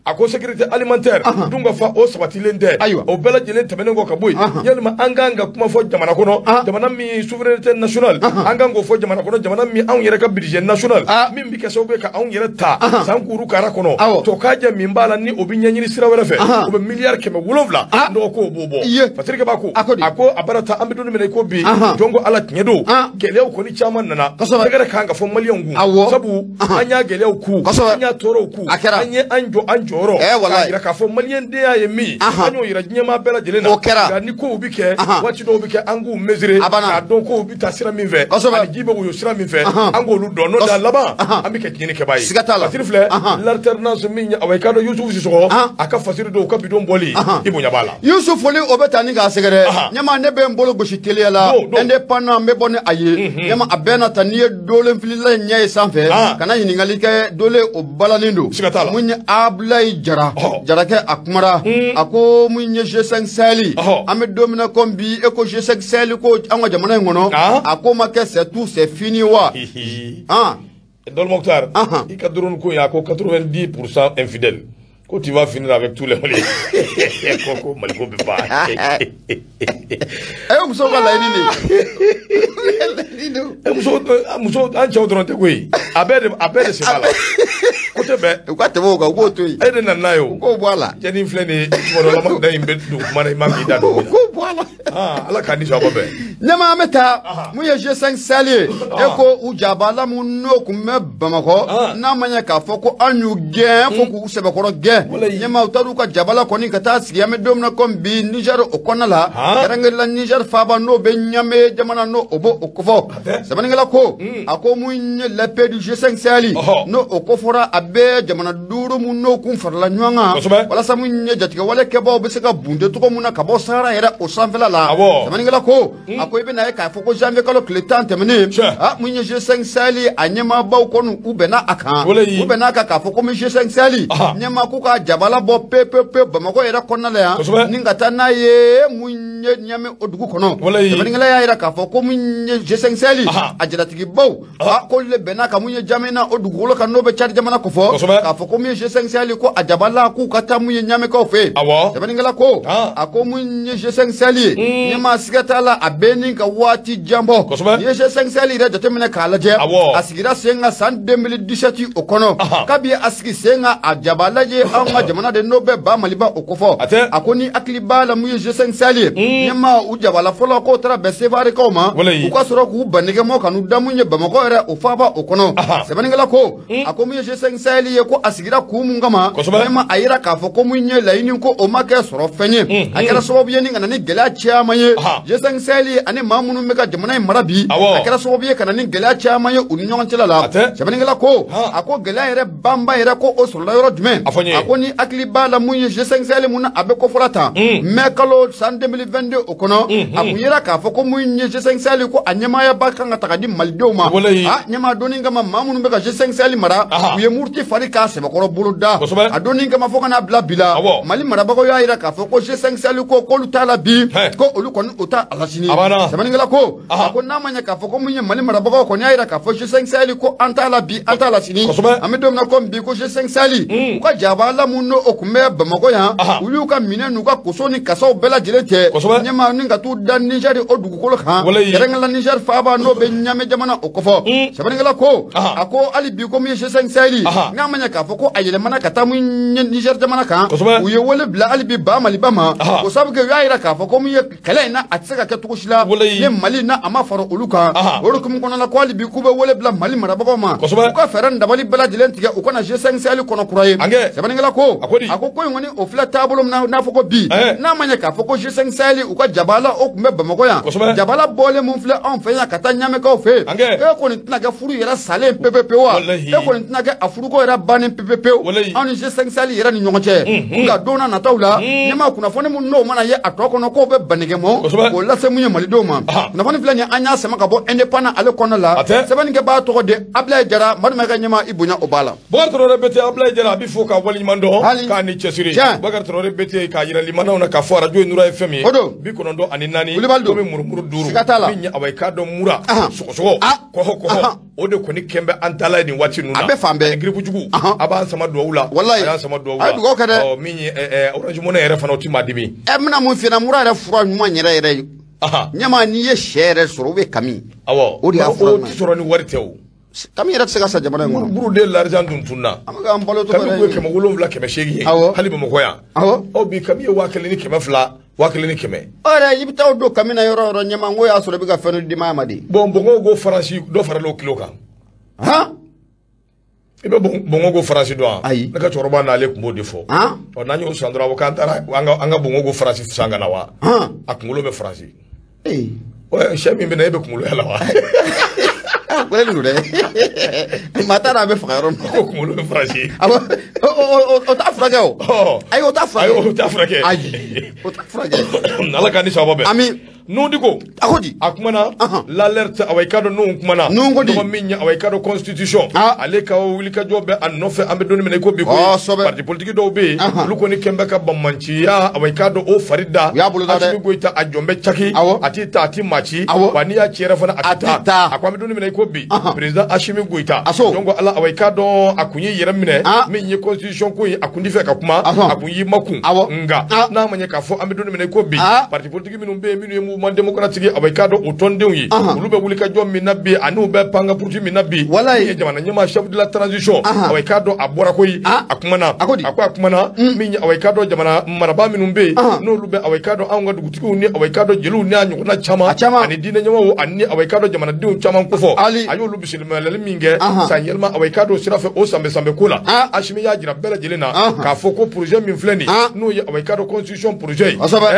ako sécurité alimentaire dunga fa o sabati lende o bela jelen tamengo ka boy yelma anganga kuma fo jamana kono jamana mi souveraineté nationale angango fo jamana kono jamana mi an yere ka budget national min bi keso be ka an yere ta sankuru kara kono to kaje mi mbala ni obi nyanyini sira wala fe o be milliard keme wolovla ndo ko bobo fatirike bako ako abarata ambe dunu mene ko bi jongo ala nyedo gelew ko ni chairman nana tegere kanga fo malion gu sabu anya gelew ku anya toro ku anya anjo oro ira ka fo malien de ya mi anyo ira nyema bela jelena ga ni ko bi ke wati do bi ke angu mesure ka don ko bi tasira min ve ani jibe wo sira min ve ango lu do no da laba ambi ke nyini ke bayi fatirifle l'alternance min ya awekado Yusuf Sisoko aka fasiri do ka bidon boli ibo nyabala Yusuf Foli obetani ga segere nyama ne be mbolo goshi tele la indépendant me bonne aye nyama abena taniye dole mfilila nyaye sanfe kana hiningali ke dole o balalindo munya abla jara jara ke akumara ako munye G5 Sahel ame domina kombi eko G5 Sahel ko anga jamana ngono ako make c'est tout c'est fini wa Dol Mokhtar ikadurun ko ya ko 90% infidèle quand tu vas finir avec tous les Maliens koko maliko be ba muso ka la muso an chaw dron te koy abede se bala kote be ko te mo ko to yi ede nan nayo ko boala jeni flene toro la ma da imbe du mana imam ida do ko boala ala kan ni shaba be nyama meta mu ye G5 Sahel eko ujabala mu no ku me bamako na manya ka foko anu gen foko usebe koro gen kɛ ɲɛma u taara u ka jabala kɔni ka taa sigi an bɛ don min na komi bi Niger o kɔnɔna la kɛrɛnkɛrɛnla Niger faaba n'o bɛ Ɲame jamana n'o o b'o kofɔ sɛbɛnnikɛla ko a ko mun ye la paix du G5 Sahel n'o o kofɔra a bɛɛ jamana 5 mun n'o kun farala ɲɔgɔn kan walasa mun ye jatigɛ wale kɛbaaw bɛ se ka bunte cogo mun na ka bɔ Sahara yɛrɛ o sanfɛla la sɛbɛnnikɛla ko a ko i bɛna ye k'a fɔ ko janvier kalo tile 10 tɛmɛnen mun ye G5 Sahel a ɲɛmaabaw kɔni u bɛnna a kan u bɛnna a kan k'a fɔ ko G5 Sahel ɲɛmaa k'u ka jabala bɔ pepepe Bamakɔ yɛrɛ kɔnɔna la yan ni ka taa n'a ye mun ye Ɲame o dugu kɔnɔ sɛbɛnnikɛla y'a jira k'a fɔ ko mun ye G5 Sahel a jalatigibaw k'olu le bɛnna ka mun ye Jamena o dugukolo kan n'o bɛ Tchad jamana kofɔ k'a fɔ ko mun ye G5 Sahel ko a jabala k'u ka taa mun ye Ɲamekaw fɛ sɛbɛnnikɛla ko a ko mun ye G5 Sahel ɲɛmaa siga t'a la a bɛ ni ka waati jan bɔ ni ye G5 Sahel yɛrɛ jateminɛ k'a lajɛ a sigira sen kan san 2017 o kɔnɔ kabi a sigi sen kan a jabala ye an ka jamana de n'o bɛ ba Maliba o kofɔ a ko ni hakili b'a la mun ye G5 Sahel ɲɛmaa u jabala fɔlɔ k'o taara bɛn sevarikaw ma u ka sɔrɔ k'u banɛgɛmɔ ka n'u da mun ye Bamakɔ yɛrɛ o faaba o kɔnɔ sɛbɛnnikɛla ko a ko mun ye G5 Sahel ye ko a sigira kun mun kama ɲɛmaa a yira k'a fɔ ko mun ye laɲini ko o ma kɛ sɔrɔ fɛn ye a kɛra sababu ye ni ka na ni gɛlɛya caman ye G5 Sahel ani maa minnu bɛ ka jamana in mara bi a kɛra sababu ye ka na ni gɛlɛya caman ye u ni ɲɔgɔn cɛla la sɛbɛnnikɛla ko a ko gɛlɛya yɛrɛ banba yɛrɛ ko o sɔrɔla yɔrɔ jumɛn a ko ni hakili b'a la mun ye G5 Sahel mun na a bɛ kofɔra tan mai kalo san 2022 o kɔnɔ a kun yera k'a fɔ ko mun ye G5 Sahel ko a ɲɛmaayaba kan ka taga di malidenw ma ɲɛmaa donni kama maa minnu bɛ ka G5 Sahel mara u ye muruti fari k'a sɛbɛkɔrɔ bolo da a donni kama fo ka n'a bila bi la Mali marabagaw y'a yira k'a fɔ ko G5 Sahel ko k'olu t'a la bi ko olu kɔni o t'a la sini sɛbɛnnikɛla ko a ko n'a ma ɲɛ k'a fɔ ko mun ye Mali marabagaw kɔni y'a yira k'a fɔ G5 Sahel ko an t'a la bi an t'a la sini an bɛ don min na komi bi ko G5 Sahel u ka jabala mun n'o kun bɛ Bamakɔ yan u y'u ka minɛn n'u ka koso ni kasaw bɛɛ lajɛlen cɛ ɲɛmaa ni ka t'u da Niger o dugukolo kan kɛrɛnkɛrɛnla Niger faaba n'o bɛ Ɲame jamana o kɔfɔ sɛbɛnnikɛla ko a ko hali bi ko mun ye G5 Sahel n'a ma ɲɛ k'a fɔ ko a yɛlɛmana ka taa mun ye Niger jamana kan u ye wele bila hali bi ba Maliba ma o sababu kɛ u y'a yira k'a fɔ ko mun ye kɛlɛ in na a tɛ se ka kɛ cogo si la ni Mali na a ma fara olu kan o hukumu kɔnɔna la ko hali bi k'u bɛ wele bila Mali marabagaw ma u ka fɛɛrɛ ni dabali bɛɛ lajɛlen tigɛ u kana G5 Sahel kɔnɔ kura ye sɛbɛnnikɛla ko a ko in kɔni o filɛ taabolo min na n'a fɔ ko bi n'a ma ɲɛ k'a fɔ ko G5 Sahel u ka jabala o kun bɛ Bamakɔ yan jabala bɔlen mun filɛ anw fɛ yan ka taa Ɲamekaw fɛ e kɔni tɛna kɛ furu yɛrɛ salen pepepewu wa e kɔni tɛna kɛ a furuko yɛrɛ bannen pepepewu anw ni G5 Sahel yɛrɛ ni ɲɔgɔn cɛ nka don n'a nataw la ɲɛmaa kunnafoni mun n'o mana ye a tɔ kɔnɔ k'o bɛ banɛgɛmɔ k'o lase mun ye malidenw ma kunnafoni filɛ nin ye an y'a sama ka bɔ indépendant ale kɔnɔna la sɛbɛnnikɛ b'a tɔgɔ de Ablaye Jara Madu ka ɲɛmaa i bonya o b'a la Bakari Traoré bete Ablaye Jara a bɛ fɔ ka waleɲuman dɔn k'a ni cɛsiri Bakari Traoré bete k'a yira limanaw na k'a fɔ radio ye Nura FM ye 94 komi murumuru 5 min ye Awayika dɔ mura sɔgɔsɔgɔ kɔhɔ o de kɔni kɛn bɛ an tala nin waati ninnu na a bɛ fan bɛɛ giribu jugu a b'an sama duwawu la a y'an sama duwawu la a ye dugawu kɛ dɛ min ye Orange Money yɛrɛ fana o ti maa dimi n bɛna mun f'i ɲɛna mura yɛrɛ fura ɲuman yɛrɛ ye ɲɛmaa n'i ye sɛ yɛrɛ sɔrɔ ou bien kami o de y'a fura ɲuman ye o ti sɔrɔ ni wari tɛ o kami yɛrɛ tɛ se ka sa jamana in kɔnɔ buru de l'argent dun tunna an bɛ k'an balo tɔgɔ kami ko ye 7,700 800 ye hali Bamakɔ yan bi kami ye 1,000 ni 200 1,000 ni 100 ɔrɛ i bɛ taa o don kami na yɔrɔ yɔrɔ ɲɛmaa n ko y'a sɔrɔ i bɛ ka fɛn dɔ di maa ma de Bongo ko Faransi dɔ farala o kilo kan i bɛ Bongo ko Faransi dɔn wa ne ka cɛkɔrɔba n'ale tun b'o de fɔ n'an y'o san dɔrɔn a ko k'an taara an ka Bongo ko Faransi san ka na wa a kunkolo bɛ Faransi sɛ min bɛ na e bɛ kunkolo yala wa Kɔlɛ ninnu dɛ maa t'a dɔn a bɛ faga yɔrɔ min ko kunkolo bɛ Faransi o t'a furakɛ o ayi o t'a furakɛ ayi o t'a furakɛ Ala k'an ni sababa bɛn ami Nundi ko a ko di a kumana l'alerte Awayika dɔ n'o kumana dɔgɔ min ye Awayika dɔ constitution ale ka wulikajɔ bɛ a nɔfɛ an bɛ don min na i ko bi ko parti politique dɔw bɛ yen olu kɔni kɛn bɛ ka bamanciya Awayika dɔ o fari da Asimi Goyita a jɔn bɛ caki a t'i ta a t'i maa ci wa n'i y'a ci yɛrɛ fana a t'i ta a ko an bɛ don min na i ko bi président Asimi Goyita donc ala Awayika dɔ a kun y'i yɛrɛ minɛ min ye constitution ko ye a kun t'i fɛ ka kuma a kun y'i makun nka n'a ma ɲɛ k'a fɔ an bɛ don min na i ko bi parti politique minnu bɛ yen minnu ye mouvement démocratique awekado otondenw ye olu bɛ wuli ka jɔ min na bi ani bɛ panga puruti min na bi ye jamana ɲɛma chef de la transition awekado a bɔra koyi a kumana a ko a kumana min ye awekado jamana marabaa minnu bɛ yen n'olu bɛ awekado anw ka dugutigiw ni awekado jeliw ni a ɲɔgɔnna caman ani diinɛ ɲɛmɔgɔw ani awekado jamanadenw caman kofɔ a y'olu bisimilayali min kɛ san yɛlɛma awekado sira fɛ o sanbɛ ko la Asimi y'a jira bɛɛ lajɛlen na k'a fɔ ko projet min filɛ nin n'o ye awekado constitution projet ye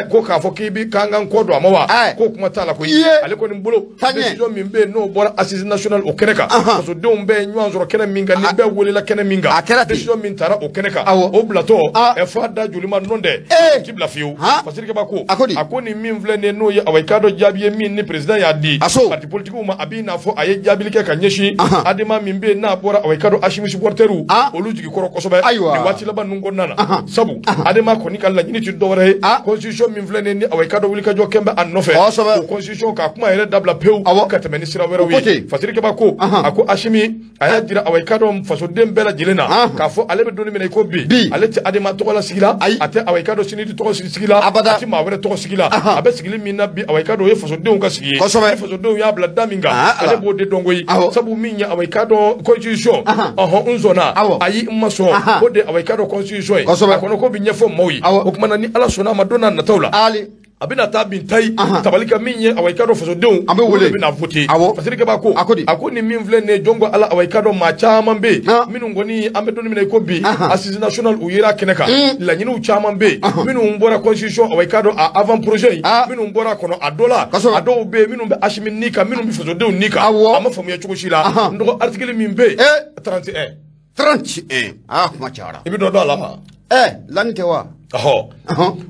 ko k'a fɔ k'i bi kan kɔ don a ma wa ko kuma t'a la koyi ale kɔni bolo décision min bɛ yen n'o bɔra assise nationale o kɛnɛ kan fasodenw bɛ ɲɔgɔn sɔrɔ kɛnɛ min kan ni bɛɛ welela kɛnɛ min kan décision min taara o kɛnɛ kan o bilatɔ fa da joli ma nɔ dɛ ti bila fiyewu fasirikɛba ko a ko nin min filɛ nin n'o ye awekado jaabi ye min ni président y'a di parti politigiw ma a b'i n'a fɔ a ye jaabili kɛ ka ɲɛsin adama min bɛ yen n'a bɔra awekado Asimi supporteru olu jigi kɔrɔ kosɛbɛ nin waati laban ninnu kɔnɔna na sabu adama kɔni ka laɲini ti dɔwɛrɛ ye constitution min filɛ nin ni awekado wuli ka jɔ kɛnbɛ a nɔfɛ o constitution k'a kuma yɛrɛ dabila pewu ka tɛmɛ ni sira wɛrɛw ye fasirikɛba ko a ko Asimi a y'a jira awekado fasoden bɛɛ lajɛlen na k'a fɔ ale bɛ donni minɛ i ko bi ale tɛ adama tɔgɔ la sigi la a tɛ awekado sini ti tɔgɔ sigi la a tɛ maa wɛrɛ tɔgɔ sigi la a bɛ sigili min na bi awekado ye fasodenw ka sigi ye fasodenw y'a bila da min kan ale b'o de dɔn koyi sabu min ye awekado constitution n sɔnna ayi n ma sɔn o de awekado constitution ye a kɔnɔ ko bi ɲɛfɔ maaw ye o tuma na ni ala sɔnna a ma don n'a nataw la a bɛna taa bin tayi tabali kan min ye awekado fasodenw an bɛ wele bɛna voter fasirikɛba ko a ko ni min filɛ nin ye jɔn ko ala awekado maa caman bɛ yen minnu kɔni an bɛ don min na i ko bi assise nationale u yera kɛnɛ kan laɲiniw caman bɛ yen minnu bɔra constitution awekado a avant projet ye minnu bɔra a kɔnɔ a dɔ la a dɔw bɛ yen minnu bɛ Asimi ni kan minnu bɛ fasodenw ni kan a ma faamuya cogo si la n dɔgɔ article min bɛ yen 31 kuma cayara i bɛ dɔ dɔn a la ma lanni tɛ wa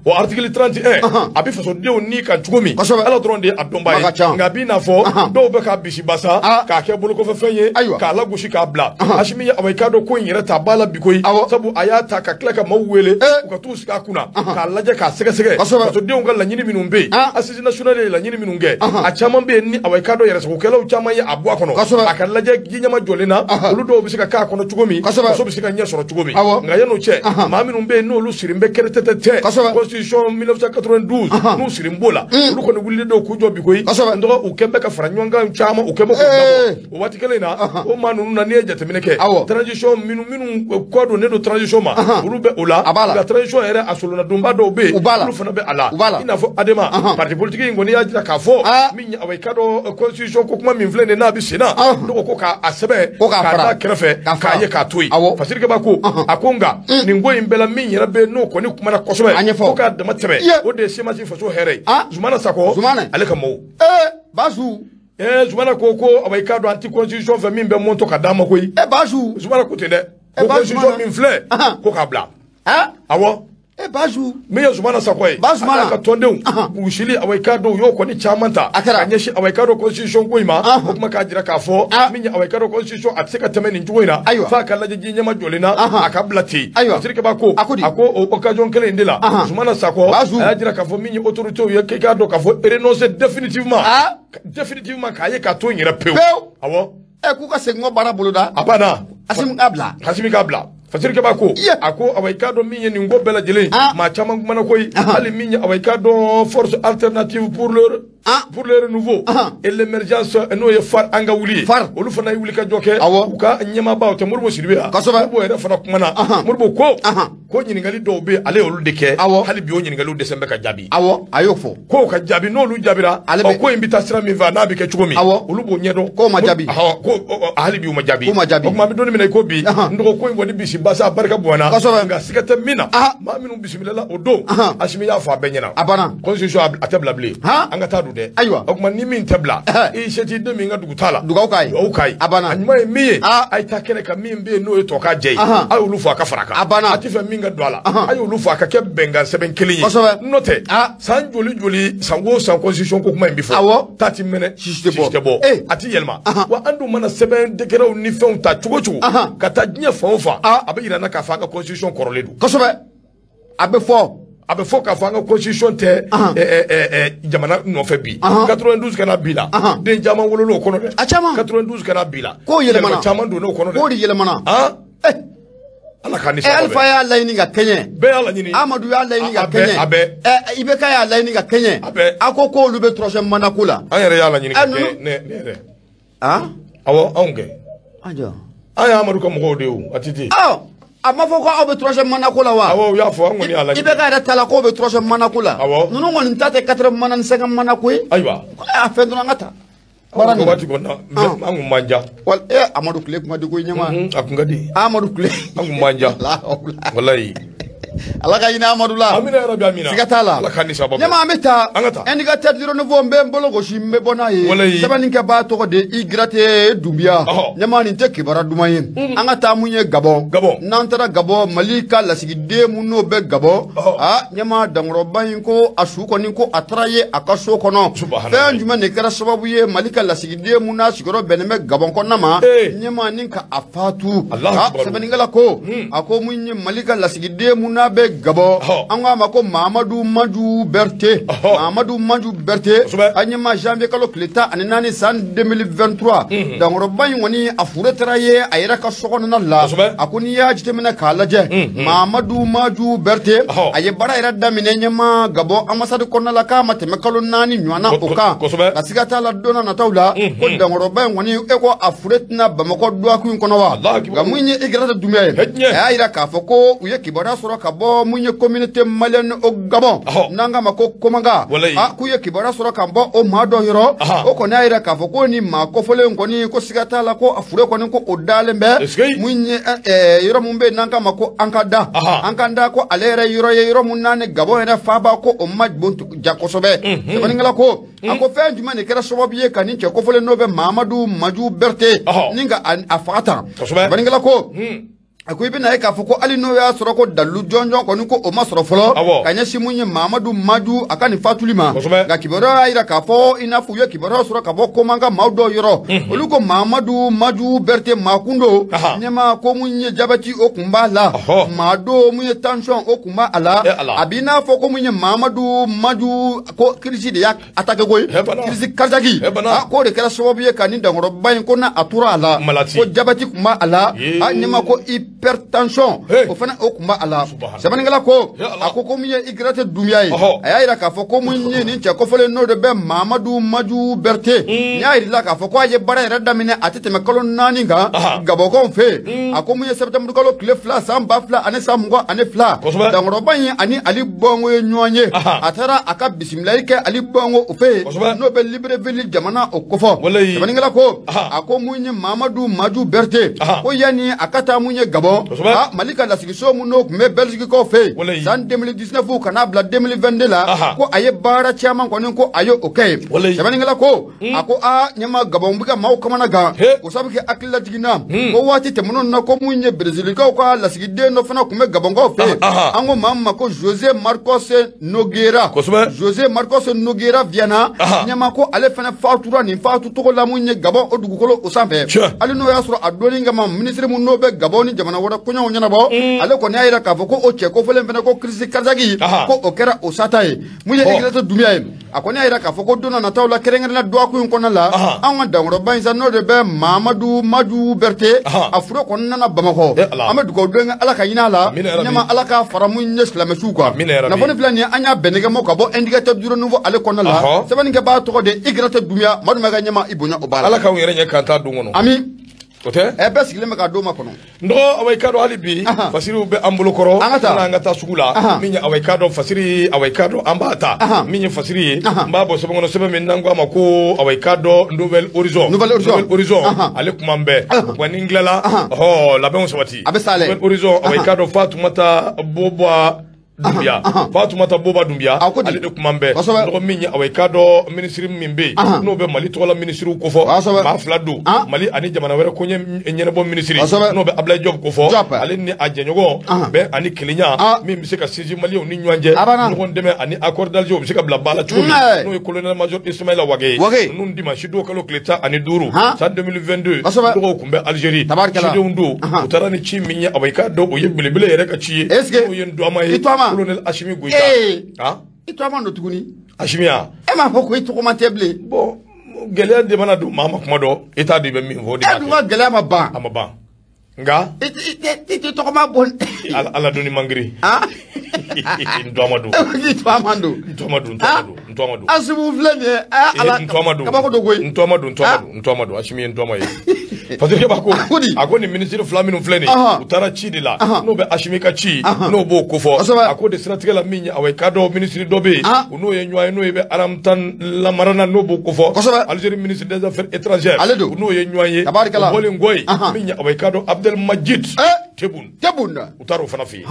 o article 31 a bɛ fasodenw ni kan cogo min ala dɔrɔn de ye a dɔnba ye nka a b'i n'a fɔ dɔw bɛ k'a bisi basa k'a kɛ bolokɔfɛfɛn ye k'a lagosi k'a bila Asimi ye awekado ko in yɛrɛ ta a b'a la bi koyi sabu a y'a ta ka tila ka maaw wele u ka t'u sigi a kunna k'a lajɛ k'a sɛgɛsɛgɛ fasodenw ka laɲini minnu bɛ yen assise nationale ye laɲini minnu kɛ a caman bɛ yen ni awekado yɛrɛsagokɛlaw caman ye a bɔ a kɔnɔ a ka lajɛ jiɲɛma jɔlen na olu dɔw bɛ se ka k'a kɔnɔ cogo min faso bɛ se ka ɲɛ sɔrɔ cogo min nka yan'o cɛ maa minnu bɛ yen n'olu sirin bɛ kɛrɛtɛtɛ constitution 1992 n'u sirin b'o la olu kɔni wulilen don k'u jɔ bi koyi n dɔgɔ u kɛn bɛ ka fara ɲɔgɔn kan caman u kɛn bɛ k'u dabɔ o waati kelen na o maa ninnu na n'i ye jateminɛ kɛ transition minnu kɔ don ne don transition ma olu bɛ o la nka transition yɛrɛ a solonna donba dɔw bɛ yen olu fana bɛ a la i n'a fɔ adama parti politique in kɔni y'a jira k'a fɔ min ye awekado constitution ko kuma min filɛ nin n'a bɛ sen na n dɔgɔ ko k'a sɛbɛn k'a da kɛrɛfɛ k'a ye k'a to yen fasirikɛba ko a ko nka nin ko in bɛɛ la min yɛrɛ bɛ n'o kɔni kumana kosɛbɛ fo k'a dama tɛmɛ o de ye semasi faso hɛrɛ ye Zumana Sakɔ ale ka maaw Basu Zumana ko awekado anti constitution fɛ min bɛ mɔntɔ ka d'a ma koyi Basu Zumana ko ten dɛ ko constitution min filɛ ko k'a bila awɔ Basu min ye Zumana Sakɔ ye ala ka tɔndenw gusili awekado y'o kɔni caman ta ka ɲɛsin awekado constitution ko in ma o kuma k'a jira k'a fɔ min ye awekado constitution a tɛ se ka tɛmɛ nin cogo in na f'a ka lajɛ ji ɲɛma jɔlen na a ka bila ten fasirikɛba ko a ko o occasion kelen in de la Zumana Sakɔ a y'a jira k'a fɔ min ye autorités ye k'i k'a dɔn k'a fɔ renoncer définitivement k'a ye k'a to in yɛrɛ pewu awɔ k'u ka segin n ka baara boloda a banna Asimi k'a bila fasirikɛba ko a ko awekado min ye nin ko bɛɛ lajɛlen maa caman kumana koyi hali min ye awekado force alternative pour le renouveau et l'émergence n'o ye FAR an ka wuli ye olu fana ye wuli ka jɔ kɛ u ka ɲɛmaaba o tɛ Modibo Sidibe wa Modibo yɛrɛ fana kumana Modibo ko ɲininkali dɔw bɛ ale y'olu de kɛ hali bi o ɲininkaliw dɛsɛ bɛ ka jaabi a y'o fɔ k'o ka jaabi n'olu jaabira ko in bɛ taa sira min fɛ n'a bɛ kɛ cogo min olu b'o ɲɛdɔn k'o ma jaabi hali bi u ma jaabi o tuma an bɛ don min na i ko bi n dɔgɔ ko in kɔni bisi basa barika bonyana nka siga tɛ min na maa minnu bisimilala o don Asimi y'a fɔ a bɛɛ ɲɛna a banna constitution a tɛ bila bilen an ka taa don dɛ o tuma ni min tɛ bila i se t'i den min ka dugu t'a la dugawu k'a ye a ɲuman ye min ye a ye taa kɛnɛ kan min bɛ yen n'o ye tɔ ka jɛ ye a y'olu fɔ a ka fara a kan a tɛ fɛ min ka don a la a y'olu fɔ a ka kɛ bɛnkan sɛbɛn kelen ye n'o tɛ san joli san o san constitution ko kuma in bɛ fɔ taa ti mɛnɛ si tɛ bɔ a tɛ yɛlɛma wa an dun mana sɛbɛn décret ni fɛnw ta cogo cogo ka taa diɲɛ fan o fan a bɛ yirana k'a fɔ an ka constitution kɔrɔlen don kosɛbɛ a bɛ fɔ k'a fɔ an ka constitution tɛ jamana nɔfɛ bi 92 kana bi la den caman wolola o kɔnɔ dɛ 92 kana bi la k'o yɛlɛmana caman donna o kɔnɔ dɛ k'o de yɛlɛmana Alpha y'a laɲini ka kɛɲɛ. Bɛɛ y'a laɲini. Amadou y'a laɲini ka kɛɲɛ. A bɛɛ. Ibeka y'a laɲini ka kɛɲɛ. A bɛɛ. A ko k'olu bɛ troisième mandat ko la. An yɛrɛ y'a laɲini ka kɛ ne yɛrɛ. Awɔ anw kɛ. Ajɔ. An y'a Amadou ka mɔgɔw de ye o a ti ten. A ma fɔ ko aw bɛ troisième mandat ko la wa? Awɔ u y'a fɔ an kɔni y'a laɲini. Ibeka yɛrɛ ta la k'o bɛ troisième mandat ko la. Awɔ. Ninnu kɔni ta tɛ 4 mandat ni 5 mandat ko ye. Ayiwa. A fɛn dɔrɔn an ka taa. Waati kɔnɔ an kun man ja. Amadou Kile kuma di ko ɲɛma. A kun ka di. Amadou Kile. An kun man ja. Walayi. Ala ka hinɛ Amadou la. Amina yarabi amina. Siga t'a la. Ala ka ni sababu. Ɲɛma an bɛ taa. An ka taa. Indicateur du renouveau n bɛ n bolo gosi n bɛ bɔ n'a ye. Walayi. Sɛbɛnnikɛbaa tɔgɔ de Igrate Dunbiya. Ɲɛma nin tɛ kibaruya duman ye. An ka taa mun ye Gabon. Gabon. N'an taara Gabon Mali ka lasigiden mun n'o bɛ Gabon. Ɲɛma Dankɔrɔba in ko a su kɔni ko a taara ye a ka so kɔnɔ. Fɛn jumɛn de kɛra sababu ye Mali ka lasigiden mun n'a sigiyɔrɔ bɛnnen bɛ Gabon kɔnɔna ma. Ɲɛma ni ka a fatu. Sɛbɛnnikɛla ko a ko mun ye Mali ka lasigiden mun n'a bɛ Gabon. An k'a ma ko Mahamadou Maju Berté. Mahamadou Maju Berté. A ɲɛma janvier kalo tile 14 san 2023. Dankɔrɔba in kɔni a fure taara ye a yɛrɛ ka so kɔnɔna la. A ko n'i y'a jateminɛ k'a lajɛ. Mahamadou Maju Berté a ye baara yɛrɛ daminɛ ɲɛma Gabon ambassade kɔnɔna la k'a ma tɛmɛ kalo 4 ɲɔgɔnna o kan. Ka siga t'a la don n'a nataw la ko Dankɔrɔba in kɔni e ko a fure tɛna Bamakɔ duwaku in kɔnɔ wa. Nka mun ye Igrata Dunbiya ye a y'a jira k'a fɔ ko u ye kibaruya sɔrɔ ka bɔ mun ye communauté malienne au Gabon n'an k'a ma ko Komanga k'u ye kibaruya sɔrɔ ka bɔ o maa dɔ yɔrɔ o kɔni y'a jira k'a fɔ ko ni maa kɔfɔlen kɔni ko siga t'a la ko a fure kɔni ko o dalen bɛ mun ye yɔrɔ mun bɛ yen n'an k'a ma ko Ankada Ankada ko ale yɛrɛ yɔrɔ ye yɔrɔ mun n'a ni Gabon yɛrɛ faaba ko o ma bon ja kosɛbɛ sɛbɛnnikɛla ko a ko fɛn jumɛn de kɛra sababu ye ka nin cɛ kɔfɔlen n'o bɛ Mahamadou Maju Berté ni ka a faga tan sɛbɛnnikɛla ko a ko i bɛna ye k'a fɔ ko hali n'o y'a sɔrɔ ko dalu jɔnjɔn kɔni ko o ma sɔrɔ fɔlɔ ka ɲɛsin mun ye Mahamadou Maju a ka nin fatuli ma nka kibaruya y'a jira k'a fɔ i n'a fɔ u ye kibaruya sɔrɔ ka bɔ Komanga maaw dɔw yɔrɔ olu ko Mahamadou Maju Berté maakundo ɲɛma ko mun ye jabɛti o kun b'a la maa do mun ye tension o kun b'a la a b'i n'a fɔ ko mun ye Mahamadou Maju ko kirisi de y'a attaqué koyi kirisi cardiaque k'o de kɛra sababu ye ka nin Dankɔrɔba in ko n'a a tora a la ko jabɛti kun b'a la ɲɛma ko hypertension o fana o kun b'a la sɛbɛnnikɛla ko a ko mun ye Igrate Dunbiya ye a y'a jira k'a fɔ ko mun ye nin cɛ kɔfɔlen n'o de bɛ Mahamadou Maju Berté n y'a jira k'a fɔ ko a ye baara yɛrɛ daminɛ a tɛ tɛmɛ kalo 4 kan Gabɔnkaw fɛ a ko mun ye septembre kalo tile 2 san 2000 ani san 22 Dankɔrɔba in ani Ali Bongo ye ɲɔgɔn ye a taara a ka bisimilali kɛ Ali Bongo o fɛ n'o bɛ Libreville jamana o kɔfɔ sɛbɛnnikɛla ko a ko mun ye Mahamadou Maju Berté ko yanni a ka taa mun ye Gabon Mali ka lasigiso mun n'o tun bɛ Belgique kaw fɛ san 2019 ka n'a bila 2022 la ko a ye baara caman kɔni ko a ye o kɛ sɛbɛnnikɛla ko a ko ɲɛma Gabon bɛ ka maaw kamana gan o sabu kɛ hakilila jiginna ko waati tɛmɛnenw na ko mun ye Brésilikaw ka lasigiden dɔ fana tun bɛ Gabonkaw fɛ an ko maa min ma ko José Marcos Nogueira José Marcos Nogueira Viana ɲɛma ko ale fana fatura nin fatu tɔgɔ la mun ye Gabon o dugukolo o sanfɛ hali n'o y'a sɔrɔ a dɔnni kama ministre mun n'o bɛ Gabon ni jamana wɛrɛ kɔɲɔw ɲɛnabɔ ale kɔni y'a jira k'a fɔ ko o cɛ kɔfɔlen fana ko kirisi cardiaque ko o kɛra o sata ye mun ye Igrate Dunbiya ye a kɔni y'a jira k'a fɔ ko don n'a nataw la kɛrɛnkɛrɛnnenya duwaku in kɔnɔna la an ka Dankɔrɔba in sa n'o de bɛ Mahamadou Maju Berté a fure kɔni nana Bamakɔ an bɛ dugawu don Ala ka hinɛ a la ɲɛma Ala ka fara mun ye silamɛsiw kan nafolo filɛ nin ye an y'a bɛn nɛgɛmɔ ka bɔ indicateur du renouveau ale kɔnɔna la sɛbɛnnikɛbaa tɔgɔ de Igrate Dunbiya Madu ma ka ɲɛma i bonya o b'a la Ala k'anw yɛrɛ ɲɛ k'an t'a don kɔnɔ ami o tɛ bɛɛ sigilen bɛ k'a don ma kɔnɔ ndɔgɔ Awaye Kado hali bi fasiriw bɛ an bolo kɔrɔ an ka taa sugu la min ye Awaye Kado fasiri Awaye Kado an b'a ta min ye fasiri ye n b'a bɔ sɛbɛn kɔnɔ sɛbɛn min n'an k'a ma ko Awaye Kado Nouvelle Horizon ale kuma n bɛɛ wa ni n tilala labɛnw sabati a bɛ sa Nouvelle Horizon Awaye Kado Fatoumata Boba Dunbiya Fatoumata Boba Dunbiya ale de kuma n bɛɛ nɔgɔ min ye Awaye Kado ministre min bɛ yen n'o bɛ Mali tɔgɔla ministre kofɔ maa 2 don Mali ani jamana wɛrɛ ko ɲɛnabɔ ministre n'o bɛ Ablaye Diop kofɔ ale ni a jɛɲɔgɔn bɛn ani kelenya min bɛ se ka sinsin maliyɛnw ni ɲɔgɔn cɛ ɲɔgɔn dɛmɛ ani accord d'Alger o bɛ se ka bila ba la cogo min n'o ye colonel major Ismaïla Wage ye ninnu dimanche don kalo tile 15 san 2022 dɔgɔw tun bɛ Algérie cidenw don u taara ni ci min ye Awaye Kado o ye belebele yɛrɛ ka ci ye n'o ye Ndouama ye colonel Assimi Goïta i tɔgɔma don tuguni Assimiya e m'a fɔ ko i tɔgɔma tɛ bilen gɛlɛya de mana don maa ma kuma dɔ e t'a dɔn i bɛ min fɔ o de b'a kɛ dun ka gɛlɛya ma ban a ma ban nga ite to ma bon ala doni mangri ntomadu asibu flene ala kabako dogoy ntomadu ashimi ntomaye parce que bako akoni ministre flaminu flene utara chi de la no be ashimi ka chi no bo kofo akode strategie la minya awe kado ministre dobe uno yenwa no be aramtan la marana no bo kofo Algérie ministre des affaires étrangères uno yenwa ye bole ngoy minya awe kado Abdel Majid Tebun utaro fana fi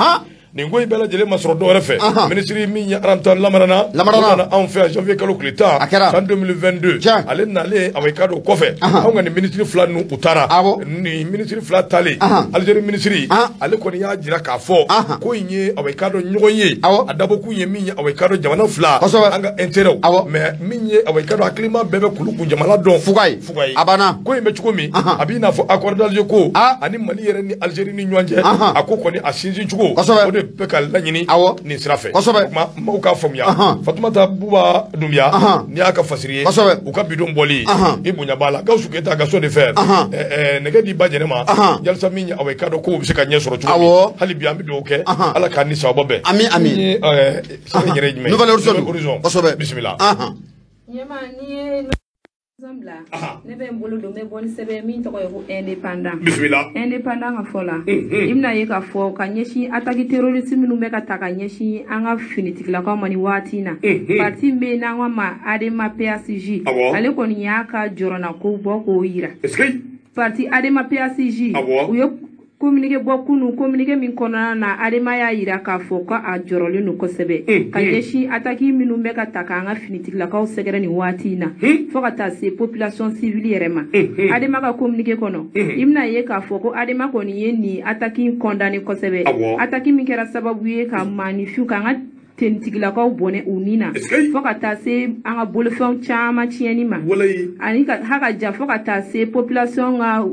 ni ngoy bela jele masro do refe ministre minya aramtan la marana en fait janvier kalo klita en 2022 ale nale awe kado kofe on ni ministre flanu utara ni ministre flatale Algérie ministre ale ko ni ya jira ka fo ko yin awe kado nyoye adabo ku yin minya awe kado jamana fla anga intérêt mais minya awe kado aklima bebe kuluku jamana don fugay abana ko yimbe chukomi abina fo accord d'Alger ko ani Mali yere ni Algérie ni nyanje akoko ni asinji chuko o de pekal lanyini ni sirafe ma uka fomya Fatoumata Bouba Doumbia ni aka fasiriye uka bidon boli ibunya bala gausu keta gaso de fer nege di bajene ma jalsa minya awe kado ko bisika nyesoro chuko hali biambi do ke ala kanni sababe ami sere nyere jme nouvelle horizon bismillah nyama ni Zambla nebe mbolo do me boni sebe min to ko indépendant bismillah indépendant fola imna yeka fo kanyeshi ataki terrorisme nu meka takanyeshi anga finitik la ko mani watina parti me na ngama adema PACJ ale ko nyaka jorona ko boko yira parti adema PACJ uyo communiqué bokunu communiqué min kona na adema ya yira ka fo ka a jorole no kosebe kanyeshi ataki minu meka takanga finitik la ka segere ni watina fo ka ta se population civile yerema adema ka communiqué kono imna ye ka fo ko adema ko ni yeni ataki condamné kosebe ataki min kera sababu ye ka manifiu ka nga tentigila ka bone unina fo ka ta se anga bolfon chama chieni ma ani ka haka ja fo ka ta se population nga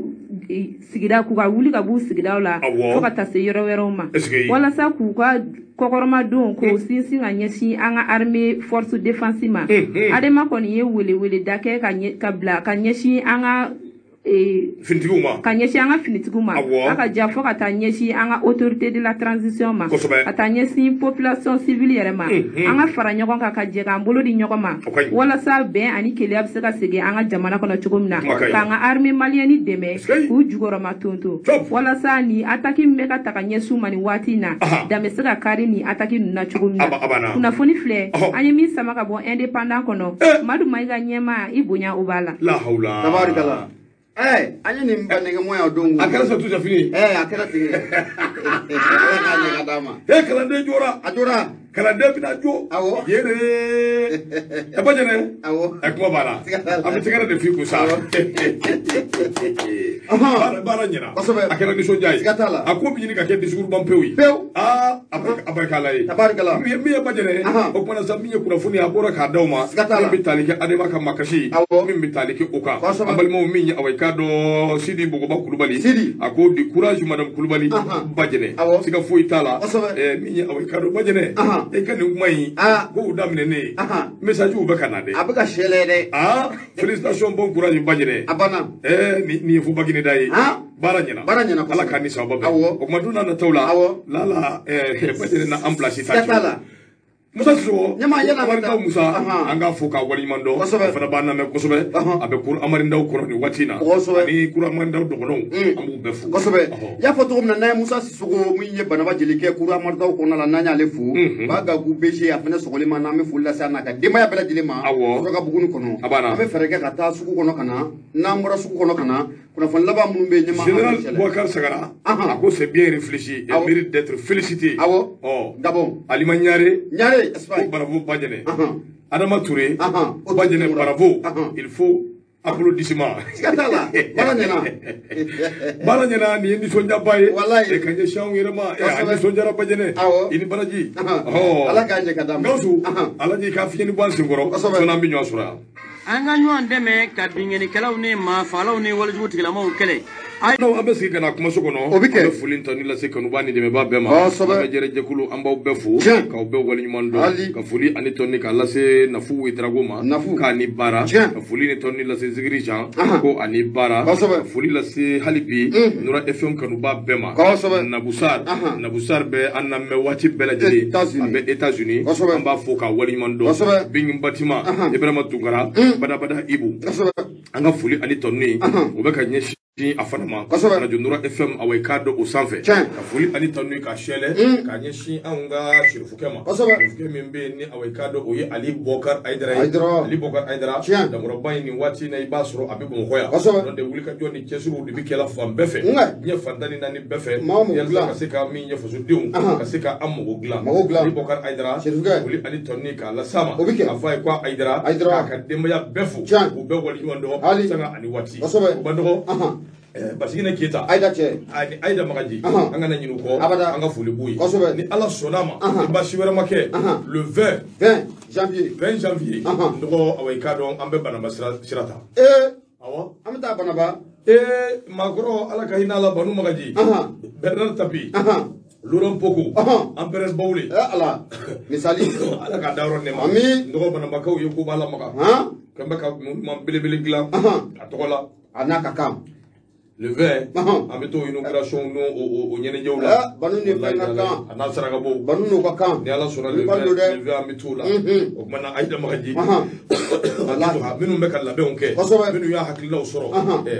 sigida ku ka wuli ka bu sigida la fo ka ta se yoro wero ma wala sa ku ka kokoroma don ko sinsi nga nyeshi anga armée force défensive adema ko ni ye wele dake ka bla ka nyeshi anga kanyeshi anga finitiguma aka jafo kata nyeshi anga autorité de la transition ma ata nyeshi population civile yerema anga fara nyokon ka jega mbolo di nyokoma wala sa ben ani kele abseka sege anga jamana kono chugumna kanga armée malienne deme ku jugoro matonto wala sa ni ataki meka takanyesu mani watina dameseka kari ni ataki na chugumna kuna foni fle ani mi samaka bon indépendant kono madu maiga nyema ibunya ubala la haula tabarikala anya ni mbanenge moya odongo akala sa tuja fini akala tigi kala de jora kalande bina jo yere abajene akuma bala abitigara de fiku sa bara nyina akela ni so jay akuma bini ka ke discours bampewi abarkala tabarkala mi abajene okuma sa mi kura funi abora ka dawma mi bitalike adema ka makashi mi bitalike oka abal mo mi awai kado sidi bugo ba kulubali ako di courage madame kulubali bajene siga fo itala mi awai kado bajene e kan ngumai go damne ne message u be kanade abuka shele de félicitations bon courage bajene abana ni fu bagine dai baranyana ala kan ni sababu o maduna na tawla lala bajene na en place ta Musa so nyama yana barka Musa anga foka wali mando fana bana me kosobe abe kur amarinda ko ni watina ni kur amarinda do ko amu befu kosobe ya foto mna na Musa sisugo munye bana bajelike kur amarinda ko na la nanya lefu baga gu beje afena sogole mana me fulla sana ka dema ya bela dilema so ka bugunu kono abe fereke ka ta suku kono kana na mura suku kono kana kuna fon laba mun be nyama Général Boubacar Sagara ako c'est bien réfléchi et mérite d'être félicité d'abord Alima Nyare Espagne bravo Badiane Adama Touré Badiane bravo il faut applaudissement skatala baranyana ni ndi sonja baye e kanje shawu yerema ani sonja Badiane ini baraji ala kanje kadam ngausu ala ji ka fiyeni ban singoro sona mi nyosura an ka ɲɔgɔn dɛmɛ ka bingenikɛlaw ni maafaalaw ni walijugutigilamɔgɔw kɛlɛ. An bɛ sigi ka na kumaso kɔnɔ an bɛ foli ta ni lase kanuba ni dɛmɛbaa bɛɛ ma an bɛ jɛrɛjɛkulu an b'aw bɛɛ fo k'aw bɛɛ waleɲuman dɔn ka foli ani tɔni k'a lase Nafu Wedrago ma k'a ni baara ka foli ni tɔni lase Zigiri Jean ko ani baara ka foli lase hali bi Nura FM kanuba bɛɛ ma Nabusar bɛ an lamɛn waati bɛɛ lajɛlen a bɛ États-Unis an b'a fo k'a waleɲuman dɔn Bingin Batima Ibrahima Tunkara Badabada Ibu an ka foli ani tɔni o bɛ ka ɲɛsin a fana ma radio Nura FM away kado o sanfɛ ka foli ani tanu ka shele ka ɲɛsin an ka shirifukɛ ma shirifukɛ min bɛ ni away kado o ye Ali Bokar Aidara damɔrɔba in ni waati na i b'a sɔrɔ a bɛ Bamakɔ yan n'o de wuli ka jɔ ni cɛsiriw de bɛ kɛla fan bɛɛ fɛ diɲɛ fantan ni naani bɛɛ fɛ yalasa ka se ka min ɲɛ fasodenw ka se ka an mago dilan Ali Bokar Aidara foli ani tanu k'a las'a ma a fɔ a ye ko Aidara k'a ka denbaya bɛɛ fo k'u bɛɛ waleɲuman dɔn sanga ani waati o ba dɔgɔ Basigina Keita Aida Magaji an kana ɲin'u kɔ an ka foli b'u ye ni Ala sɔnna ma ni baasi wɛrɛ ma kɛ le 20 janvier nɔgɔ awɔ i k'a dɔn an bɛ Banaba sira ta awɔ an bɛ taa Banaba maakɔrɔ Ala ka hinɛ a la Banu Magaji Bernard Tapi Laurent Poko an Pérez Bawule Ala misali Ala ka dayɔrɔ nɛɛma nɔgɔ Banabakaw ye ko b'a lamaga k'an bɛ ka ɲuman belebele dilan a tɔgɔ la a n'a ka kan le 20 an bɛ to inauguration o ɲɛnajɛw la Banu ni fɛn ka kan a n'a saraka bɔ Banu n'u ka kan ni Ala sɔnna le 20 an bɛ t'o la o tuma na Aida Magaji minnu bɛ ka labɛnw kɛ minnu y'a hakililaw sɔrɔ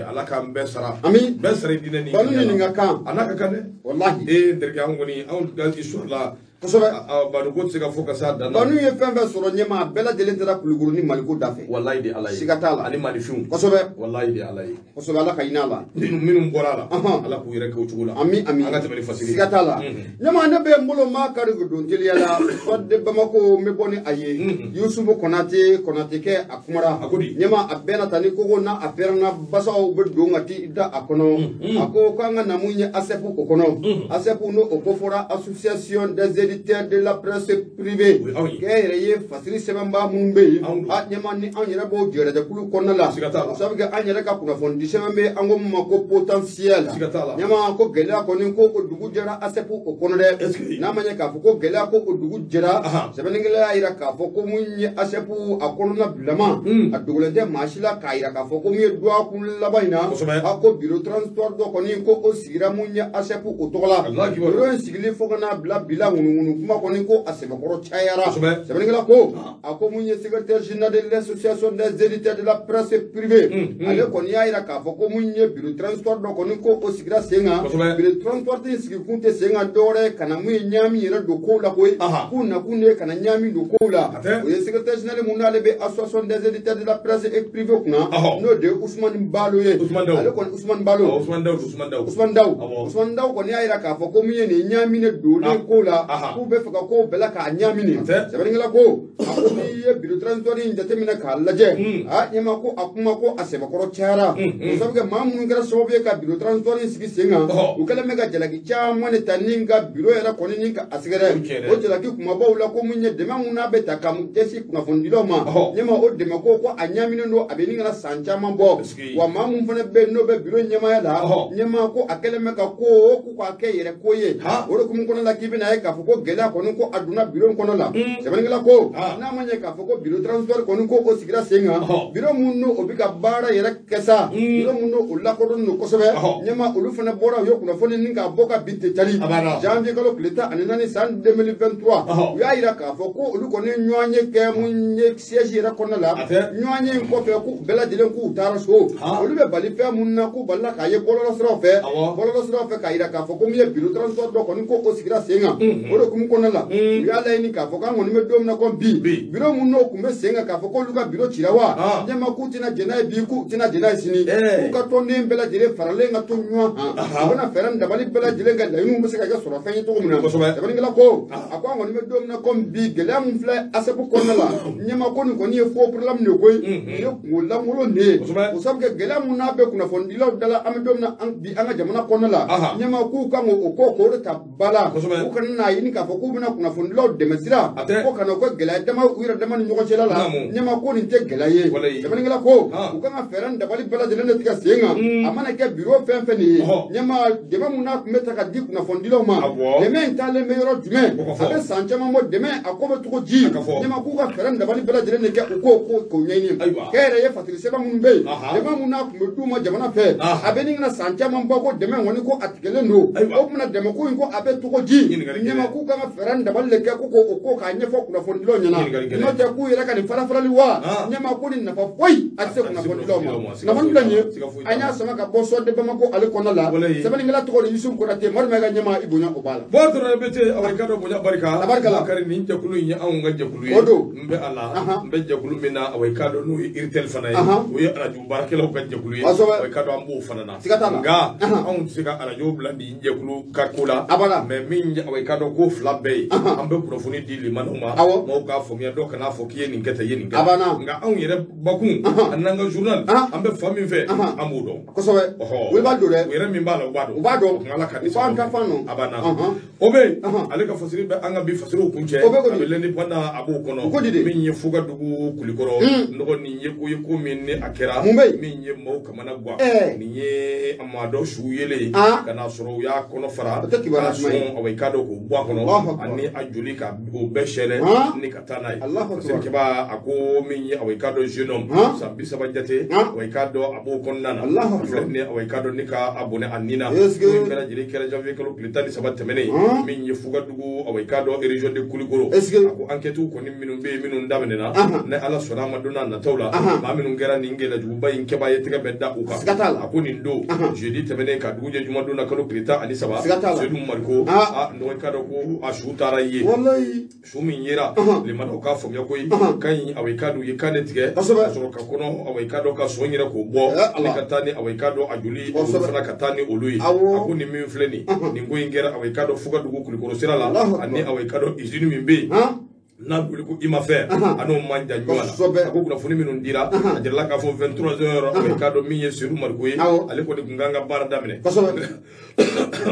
Ala k'an bɛɛ sara bɛɛ sara i dinɛ ni Banu ni ka kan a n'a ka kan dɛ wallahi n terikɛ an kɔni anw ka histoire la Banu ko tɛ se ka fɔ ka s'a dan na Banu ye fɛn fɛn sɔrɔ ɲɛma a bɛɛ lajɛlen taara Kulukoro ni Maliko da fɛ wallahi de Ala ye siga t'a la ani Manifinw wallahi de Ala ye Ala ka hinɛ a la minnu bɔra a la Ala k'u yɛrɛ kɛ o cogo la ami an ka tɛmɛ ni fasigi siga t'a la ɲɛma ne bɛ n bolo maa kari don teliya la de Bamako n bɛ bɔ ni a ye Yusufu Konate kɛ a kumara ɲɛma a bɛɛ na ta ni koko n'a a pɛrɛnna basaw bɛ don ka t'i da a kɔnɔ a ko k'an ka na mun ye ASEP o kɔnɔ ASEP n'o o ko fɔra association des éditeurs de la presse privée k'e yɛrɛ ye fasiri sɛbɛnbaa minnu bɛ yen a ɲɛma ni an yɛrɛ b'o jɛrɛjɛkulu kɔnɔna la sabu kɛ an yɛrɛ ka kunnafoni di sɛbɛn bɛ an ko min ma ko potentiel ɲɛma ko gɛlɛya kɔni ko o dugu jɛra ASEP o kɔnɔ dɛ n'a ma ɲɛ k'a fɔ ko gɛlɛya ko o dugu jɛra sɛbɛnnikɛla y'a jira k'a fɔ ko mun ye ASEP a kɔnɔna bilama a dogolen tɛ maa si la k'a jira k'a fɔ ko mun ye duwakun laban in na a ko bureau transport dɔ kɔni ko o sigira mun ye ASEP o tɔgɔ la bureau in sigili fo ka n'a bila bila ŋunuŋunu kuma kɔni ko a sɛbɛkɔrɔ cayara sɛbɛnnikɛla ko a ko mun ye secrétaire général de l'association des éditeurs de la presse privée ale kɔni y'a jira k'a fɔ ko mun ye bureau transport dɔ kɔni ko o sigira sen kan bureau transport in sigikun tɛ sen kan dɔwɛrɛ ka na mun ye ɲaami yɛrɛ don kow la koyi k'u nakun de ye ka na ɲaami don kow la o ye secrétaire général mun n'ale bɛ association des éditeurs de la presse privée kunna n'o de ye Ousmane Balo ye ale kɔni Ousmane Balo Ousmane Daw kɔni y'a jira k'a fɔ ko mun ye nin ɲaamine donnen kow la k'u bɛ fɛ ka kow bɛɛ la k'a ɲaamine sɛbɛnnikɛla ko a ko n'i ye bureau transport in jateminɛ k'a lajɛ a ɲɛma ko a kuma ko a sɛbɛkɔrɔ cayara o sabu kɛ maa minnu kɛra sababu ye ka bureau transport in sigi sen kan u kɛlen bɛ ka jalaki caman de ta ni ka bureau yɛrɛ kɔni ni ka a sɛgɛrɛ o jalaki kumabaw la ko mun ye dɛmɛ mun n'a bɛ ta ka ɲɛsin kunnafonidilaw ma ɲɛma o dɛmɛ ko a ɲaaminen don a bɛ ni kana san caman bɔ wa maa mun fana bɛ yen n'o bɛ bureau ɲɛmaaya la ɲɛma ko a kɛlen bɛ ka ko k'u k'a kɛ yɛrɛ ko ye o de kun kɔnɔ la k'i bɛna ye k'a fɔ ko gɛlɛya kɔni ko a donna bureau in kɔnɔ la sɛbɛnnikɛla ko n'a ma ɲɛ k'a fɔ ko bureau transport kɔni ko o sigira sen kan bureau mun n'o o bɛ ka baara yɛrɛ kɛ sa bureau mun n'o o lakodɔnnen don kosɛbɛ ɲɛma olu fana bɔra u ye kunnafoni ni k'a bɔ ka bin tɛ cari janvier kalo tile 14 san 2023 u y'a jira k'a fɔ ko olu kɔni ɲɔgɔn ye kɛ mun ye siège yɛrɛ kɔnɔna la ɲɔgɔn ye in kɔfɛ k'u bɛɛ lajɛlen k'u taara so olu bɛ bali fɛn mun na k'u balila k'a ye bɔlɔlɔsiraw fɛ k'a jira k'a fɔ ko mun ye bureau transport dɔ kɔni ko o sigira sen kan o de kun kɔnɔna la u y'a laɲini k'a fɔ k'an kɔni bɛ don min na ko bi bureau mun n'o kun bɛ sen kan k'a fɔ k'olu ka bureau cira wa ɲɛma k'u tɛna jɛn n'a ye bi k'u tɛna jɛn n'a ye sini k'u ka tɔnden bɛɛ lajɛlen faralen ka to ɲɔgɔn u bɛna fɛɛrɛ dabali bɛɛ lajɛlen ka laɲiniw bɛ se ka kɛ sɔrɔ fɛn ye cogo min na sɛbɛnnikɛla ko a ko an kɔni bɛ don min na ko bi gɛlɛya mun filɛ ASEP kɔnɔna la ɲɛma ko nin kɔni ye faux problème de koyi nin ye kungo lankolon de ye o sabu kɛ gɛlɛya mun n'a bɛ kunnafonidilaw da la an bɛ don min na bi an ka jamana kɔnɔna la ɲɛma k'u kan o ko k'o de ta ba la u kana n'a ɲini k'a fɔ k'u bɛna kunnafonidilaw dɛmɛ sira ko kana u ka gɛlɛya dama uira dama ni ɲɔgɔn cɛla la ɲɛma ko nin tɛ gɛlɛya ye sɛbɛnnikɛla ko u kan ka fɛɛrɛ dabali bɛɛ lajɛlen de tigɛ sen kan a mana kɛ biro fɛn fɛn nin ye ɲɛma dɛmɛ mun n'a tun bɛ ta ka di kunnafonidilaw ma dɛmɛ in taalen bɛ yɔrɔ jumɛn a bɛ san caman bɔ dɛmɛ a ko bɛ cogo ji ɲɛma k'u ka fɛɛrɛ dabali bɛɛ lajɛlen de kɛ u k'o ɲɛɲini kɛ yɛrɛ ye fatiri sɛbɛn minnu bɛ yen dɛmɛ mun n'a tun bɛ d'u ma jamana fɛ a bɛ nin kana san caman bɔ ko dɛmɛ kɔni ko a tigɛlen don o tuma dɛmɛ ko in ko a bɛ cogo ji ɲɛma k'u kan ka fɛɛrɛ dabali de kɛ ko k'a ɲɛfɔ kunnafonidilaw ɲɛna n'o tɛ k'u yɛrɛ ka nin farafarali wa ɲɛma ko nin nafa foyi a tɛ se kunnafonidilaw ma kunnafonidilaw ye an y'a sama ka bɔ sɔden Bamako ale kɔnɔ la sɛbɛnnikɛla tɔgɔ de Yusuf Konate mɔri mɛ ka ɲɛma i bonya o b'a la bon tora bɛ te awai ka dɔ bonya barika la kari nin jɛkulu in ye anw ka jɛkulu ye n bɛ a la n bɛ jɛkulu min na awai ka dɔ n'o ye Iritel fana ye o ye arajo baarakɛlaw ka jɛkulu ye awai ka dɔ an b'o fana na nka anw tɛ se ka arajo bila nin jɛkulu ka ko la mais min awai ka dɔ ko fila bɛɛ ye an bɛ kunnafoni di limanaw ma maaw k'a faamuya dɔ kan'a fɔ k'i ye nin kɛ tan i ye nin kɛ nka anw yɛrɛ bakun a n'an ka journal an bɛ fa min fɛ an b'o dɔn kosɛbɛ o b'a dɔn dɛ o yɛrɛ min b'a la o b'a dɔn ala ka an ka fan a banna o bɛ ale ka fasiri bɛ an ka bi fasiriw kun cɛ a bɛ lɛni banda a b'o kɔnɔ min ye Fugadugu Kulikɔrɔ nɔgɔ nin ye ko ye ko min ni a kɛra min ye maaw kamana guwa nin ye maa dɔ su yele ka n'a sɔrɔ u y'a kɔnɔ fara ka sɔn awai ka dɔ k'o bɔ a kɔnɔ ani a joli ka o bɛɛ sɛlɛ ni ka taa n'a ye fasirikɛba a ko min ye awai ka dɔ jeune homme san 30 jate awai ka dɔ a b'o kɔnɔna na filɛ ni awai ka dɔ ni ka abonné a nin na ko in bɛɛ lajɛlen kɛra janvier kalo tile 13 tɛmɛnen min ye Fugadugu awai ka dɔ région de Kulikoro a ko enquête kɔni minnu bɛ yen minnu daminɛna ni ala sɔnna a ma don n'a nataw la maa minnu kɛra nin gɛlɛyajuguba in kɛbaa ye tɛgɛ bɛ da u kan a ko nin don jeudi tɛmɛnen ka dugujɛ juma don na kalo tile 13 Seydou Mariko nɔgɔ ka dɔ ko a su taara ye su min yera limanaw k'a faamuya koyi kan ɲi awai ka dɔ ye kan de tigɛ ka sɔrɔ ka kɔnɔ awai ka dɔ ka sɔn yɛrɛ k'o bɔ ni ka taa ni awai ka dɔ a joli olu fana ka taa ni olu ye a ko nin min filɛ nin ko in kɛra awai ka dɔ Fugadugu Kulikoro sira la ani awai ka dɔ usine min bɛ yen n'a wuli ko i ma fɛ a n'o man jan ɲɔgɔn na a ko kunnafoni minnu dira a jirala k'a fɔ 23 heures awai ka dɔ min ye Seydou Mariko ye ale kɔni tun kan ka baara daminɛ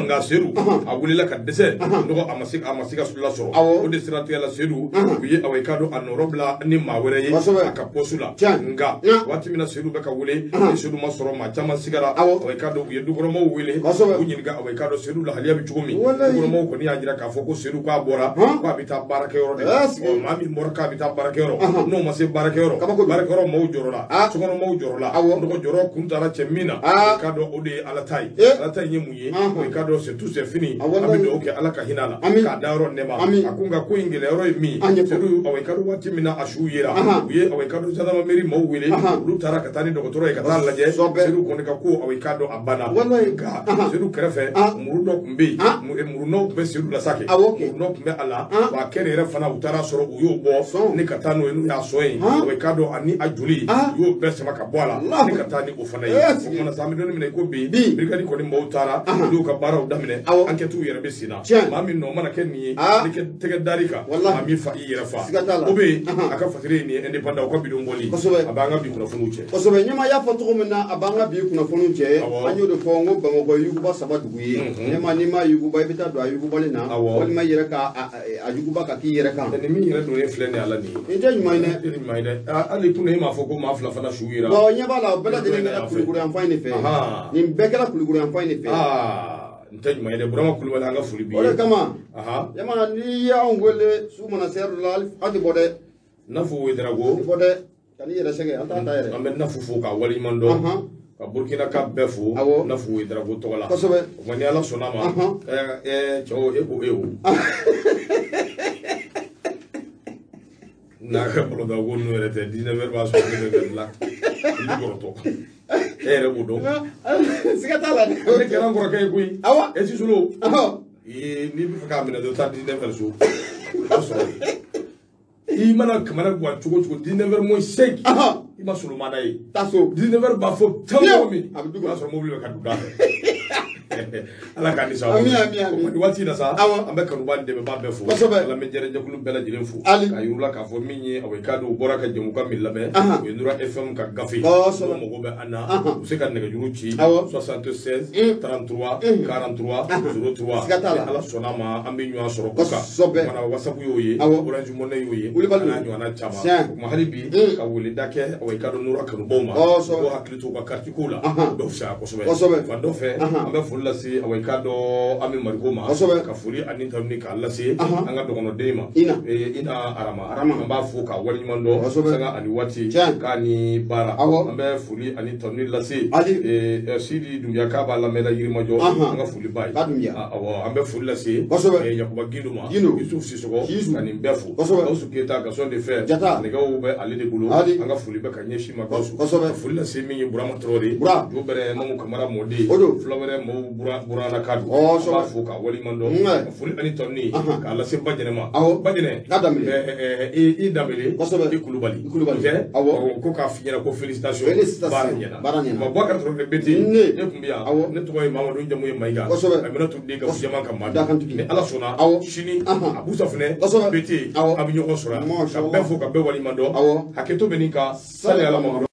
nka Seydou a wulila ka dɛsɛ nɔgɔ a ma se ka lasɔrɔ o de siratigɛ la Seydou u ye awai ka dɔ a nɔrɔ bila ni maa wɛrɛ ye a ka poste la nka waati min na Seydou bɛ ka wele ni Seydou ma sɔrɔ maa caman sigara awai ka dɔ u ye dukɔnɔmɔgɔw wele k'u ɲininka awai ka dɔ Seydou lahaliya bɛ cogo min dukɔnɔmɔgɔw kɔni y'a jira k'a fɔ ko Seydou k'a bɔra ko a bɛ taa baarakɛyɔrɔ de la maa min bɔra k'a bɛ taa baarakɛyɔrɔ n'o ma se baarakɛyɔrɔ maaw jɔrɔ la sokɔnɔ maaw jɔrɔ la nɔgɔ jɔrɔ kun taara cɛ min na k'a dɔn o de ye ala ta ye ala ta ye mun ye o k'a dɔn c'est tout c'est fini an bɛ dugawu kɛ ala ka hinɛ la k'a da yɔrɔ nɛma a ko nka ko in gɛlɛyɔrɔ ye min ye Seydou awai ka dɔ waati min na a su yera u ye awai ka dɔ gendarmerie maaw wele olu taara ka taa ni dɔgɔtɔrɔ ye ka taa lajɛ Seydou kɔni ka ko awai ka dɔ a banna nka Seydou kɛrɛfɛ muru dɔ tun bɛ yen muru nɔw tun bɛ Seydou la sa kɛ muru nɔw tun bɛ a la wa kɛnɛ yɛrɛ fana u taara sɔrɔ u y'o bɔ ni ka taa n'o ye n'u y'a sɔn yen awai ka dɔ ani a joli u y'o bɛɛ sama ka bɔ a la ni ka taa ni o fana ye o kumana sa an bɛ donnin minɛ ko bi brigade kɔni maaw taara olu y'u ka baaraw daminɛ enquête yɛrɛ bɛ sen na maa min nɔ mana kɛ nin ye ni tɛgɛ dar'i kan maa min fa i yɛrɛ fa o bɛ a ka fatiri ye nin ye indépendant o ka bidon bɔli a b'an ka bi kunnafoniw cɛ kosɛbɛ ɲɛma y'a fɔ cogo min na a b'an ka bi kunnafoniw cɛ an y'o de fɔ n ko Bamakɔ ye yuguba 3 dugu ye ɲɛma n'i ma yuguba i bɛ taa don a yugubali na walima i yɛrɛ ka a yuguba ka k'i yɛrɛ kan ni min yɛrɛ don ye filɛ ni ala nin ye i tɛ ɲuman ye dɛ ɲuman ye dɛ hali kun e m'a fɔ ko maa fila fana su yera ɲɛ b'a la o bɛɛ lajɛlen kɛra Kulikoro yan fan in de fɛ nin bɛɛ kɛra Kulikoro yan fan in de fɛ n tɛ ɲuman ye dɛ Burama Kulubali an ka foli b'i ye o de kama ɲɛma n'i y'anw wele su mana se yɔrɔ la an tɛ bɔ dɛ Nafu Ouedraogo tɛ bɔ dɛ ka n'i yɛrɛ sɛgɛn an t'an ta yɛrɛ an bɛ Nafu fo k'a waleɲuman dɔn ka Burkina ka bɛɛ fo Nafu Ouedraogo tɔgɔ la kosɛbɛ o kuma ni ala sɔnna ma cɛw e ko e o n'a ka bɔlɔda ko n'o yɛrɛ tɛ 19h b'a sɔrɔ ne bɛ la i kɔrɔtɔ e yɛrɛ b'o dɔn siga t'a la dɛ ne kɛra n kɔrɔkɛ ye koyi e Sisolo n'i bɛ fɛ k'a minɛ dɔ taa 19h so i b'a sɔrɔ i mana kamana guwa cogo cogo 19h moins 5 i ma solomana ye taa so 19h b'a fɔ tan mɔgɔ min i b'a sɔrɔ mobili bɛ ka don da fɛ ala ka ni sa waati na sa an bɛ kanuba dɛmɛ ba bɛɛ fo ala mɛ jɛrɛ jɛkulu bɛɛ lajɛlen fo ka yirula k'a fɔ min ye awɛ ka don bɔra ka jɛmukan min lamɛn o ye Nura FM ka gafe mɔgɔ bɛ an na u bɛ se ka nɛgɛjuru ci 76 33 43 03 ala sɔnna ma an bɛ ɲɔgɔn sɔrɔ kosɛbɛ mana WhatsApp y'o ye Orange Money y'o ye n'a ɲɔgɔnna caman o kuma hali bi ka weleda kɛ awɛ ka don Nura kanubaw ma ko hakili to u ka carte ko la o bɛ fisaya kosɛbɛ fan dɔ fɛ an bɛ foli lase awɛ ka dɔ an bɛ mariko ma ka foli ani tanuni k'a lase an ka dɔgɔnɔden ma ina arama an b'a fo ka waleɲuman dɔn sanga ani waati k'a ni baara an bɛ foli ani tanuni lase Sidi Dunbiya k'a b'a lamɛnna Yirimajɔ an ka foli ba ye awɔ an bɛ foli lase Yakuba Gindo ma Yusuf Sisɔgɔ ka nin bɛɛ fo Gawusu Keyita Gaston de Fer nɛgɛw bɛ ale de bolo an ka foli bɛ ka ɲɛsin ma Gawusu ka foli lase min ye Burama Traoré jo bɛrɛ Mamu Kamara Mɔden fula wɛrɛ Mawu Burana Kadu an b'a fo ka waleɲuman dɔn ka foli ani tanuni k'a lase Bajɛnɛ ma Bajɛnɛ i Danbele i Kulubali ko k'a f'i ɲɛna ko félicitations baara ɲɛna ma Boubacar Traoré Bete ne tun bɛ yan ne tɔgɔ ye Mamadu jamu ye Mayiga Aminata den ka jama ka maa ni ala sɔnna sini Abusa fɛnɛ Bete a bɛ ɲɔgɔn sɔrɔ ka bɛɛ fo ka bɛɛ waleɲuman dɔn hakɛto bɛ nin kan sani ala ma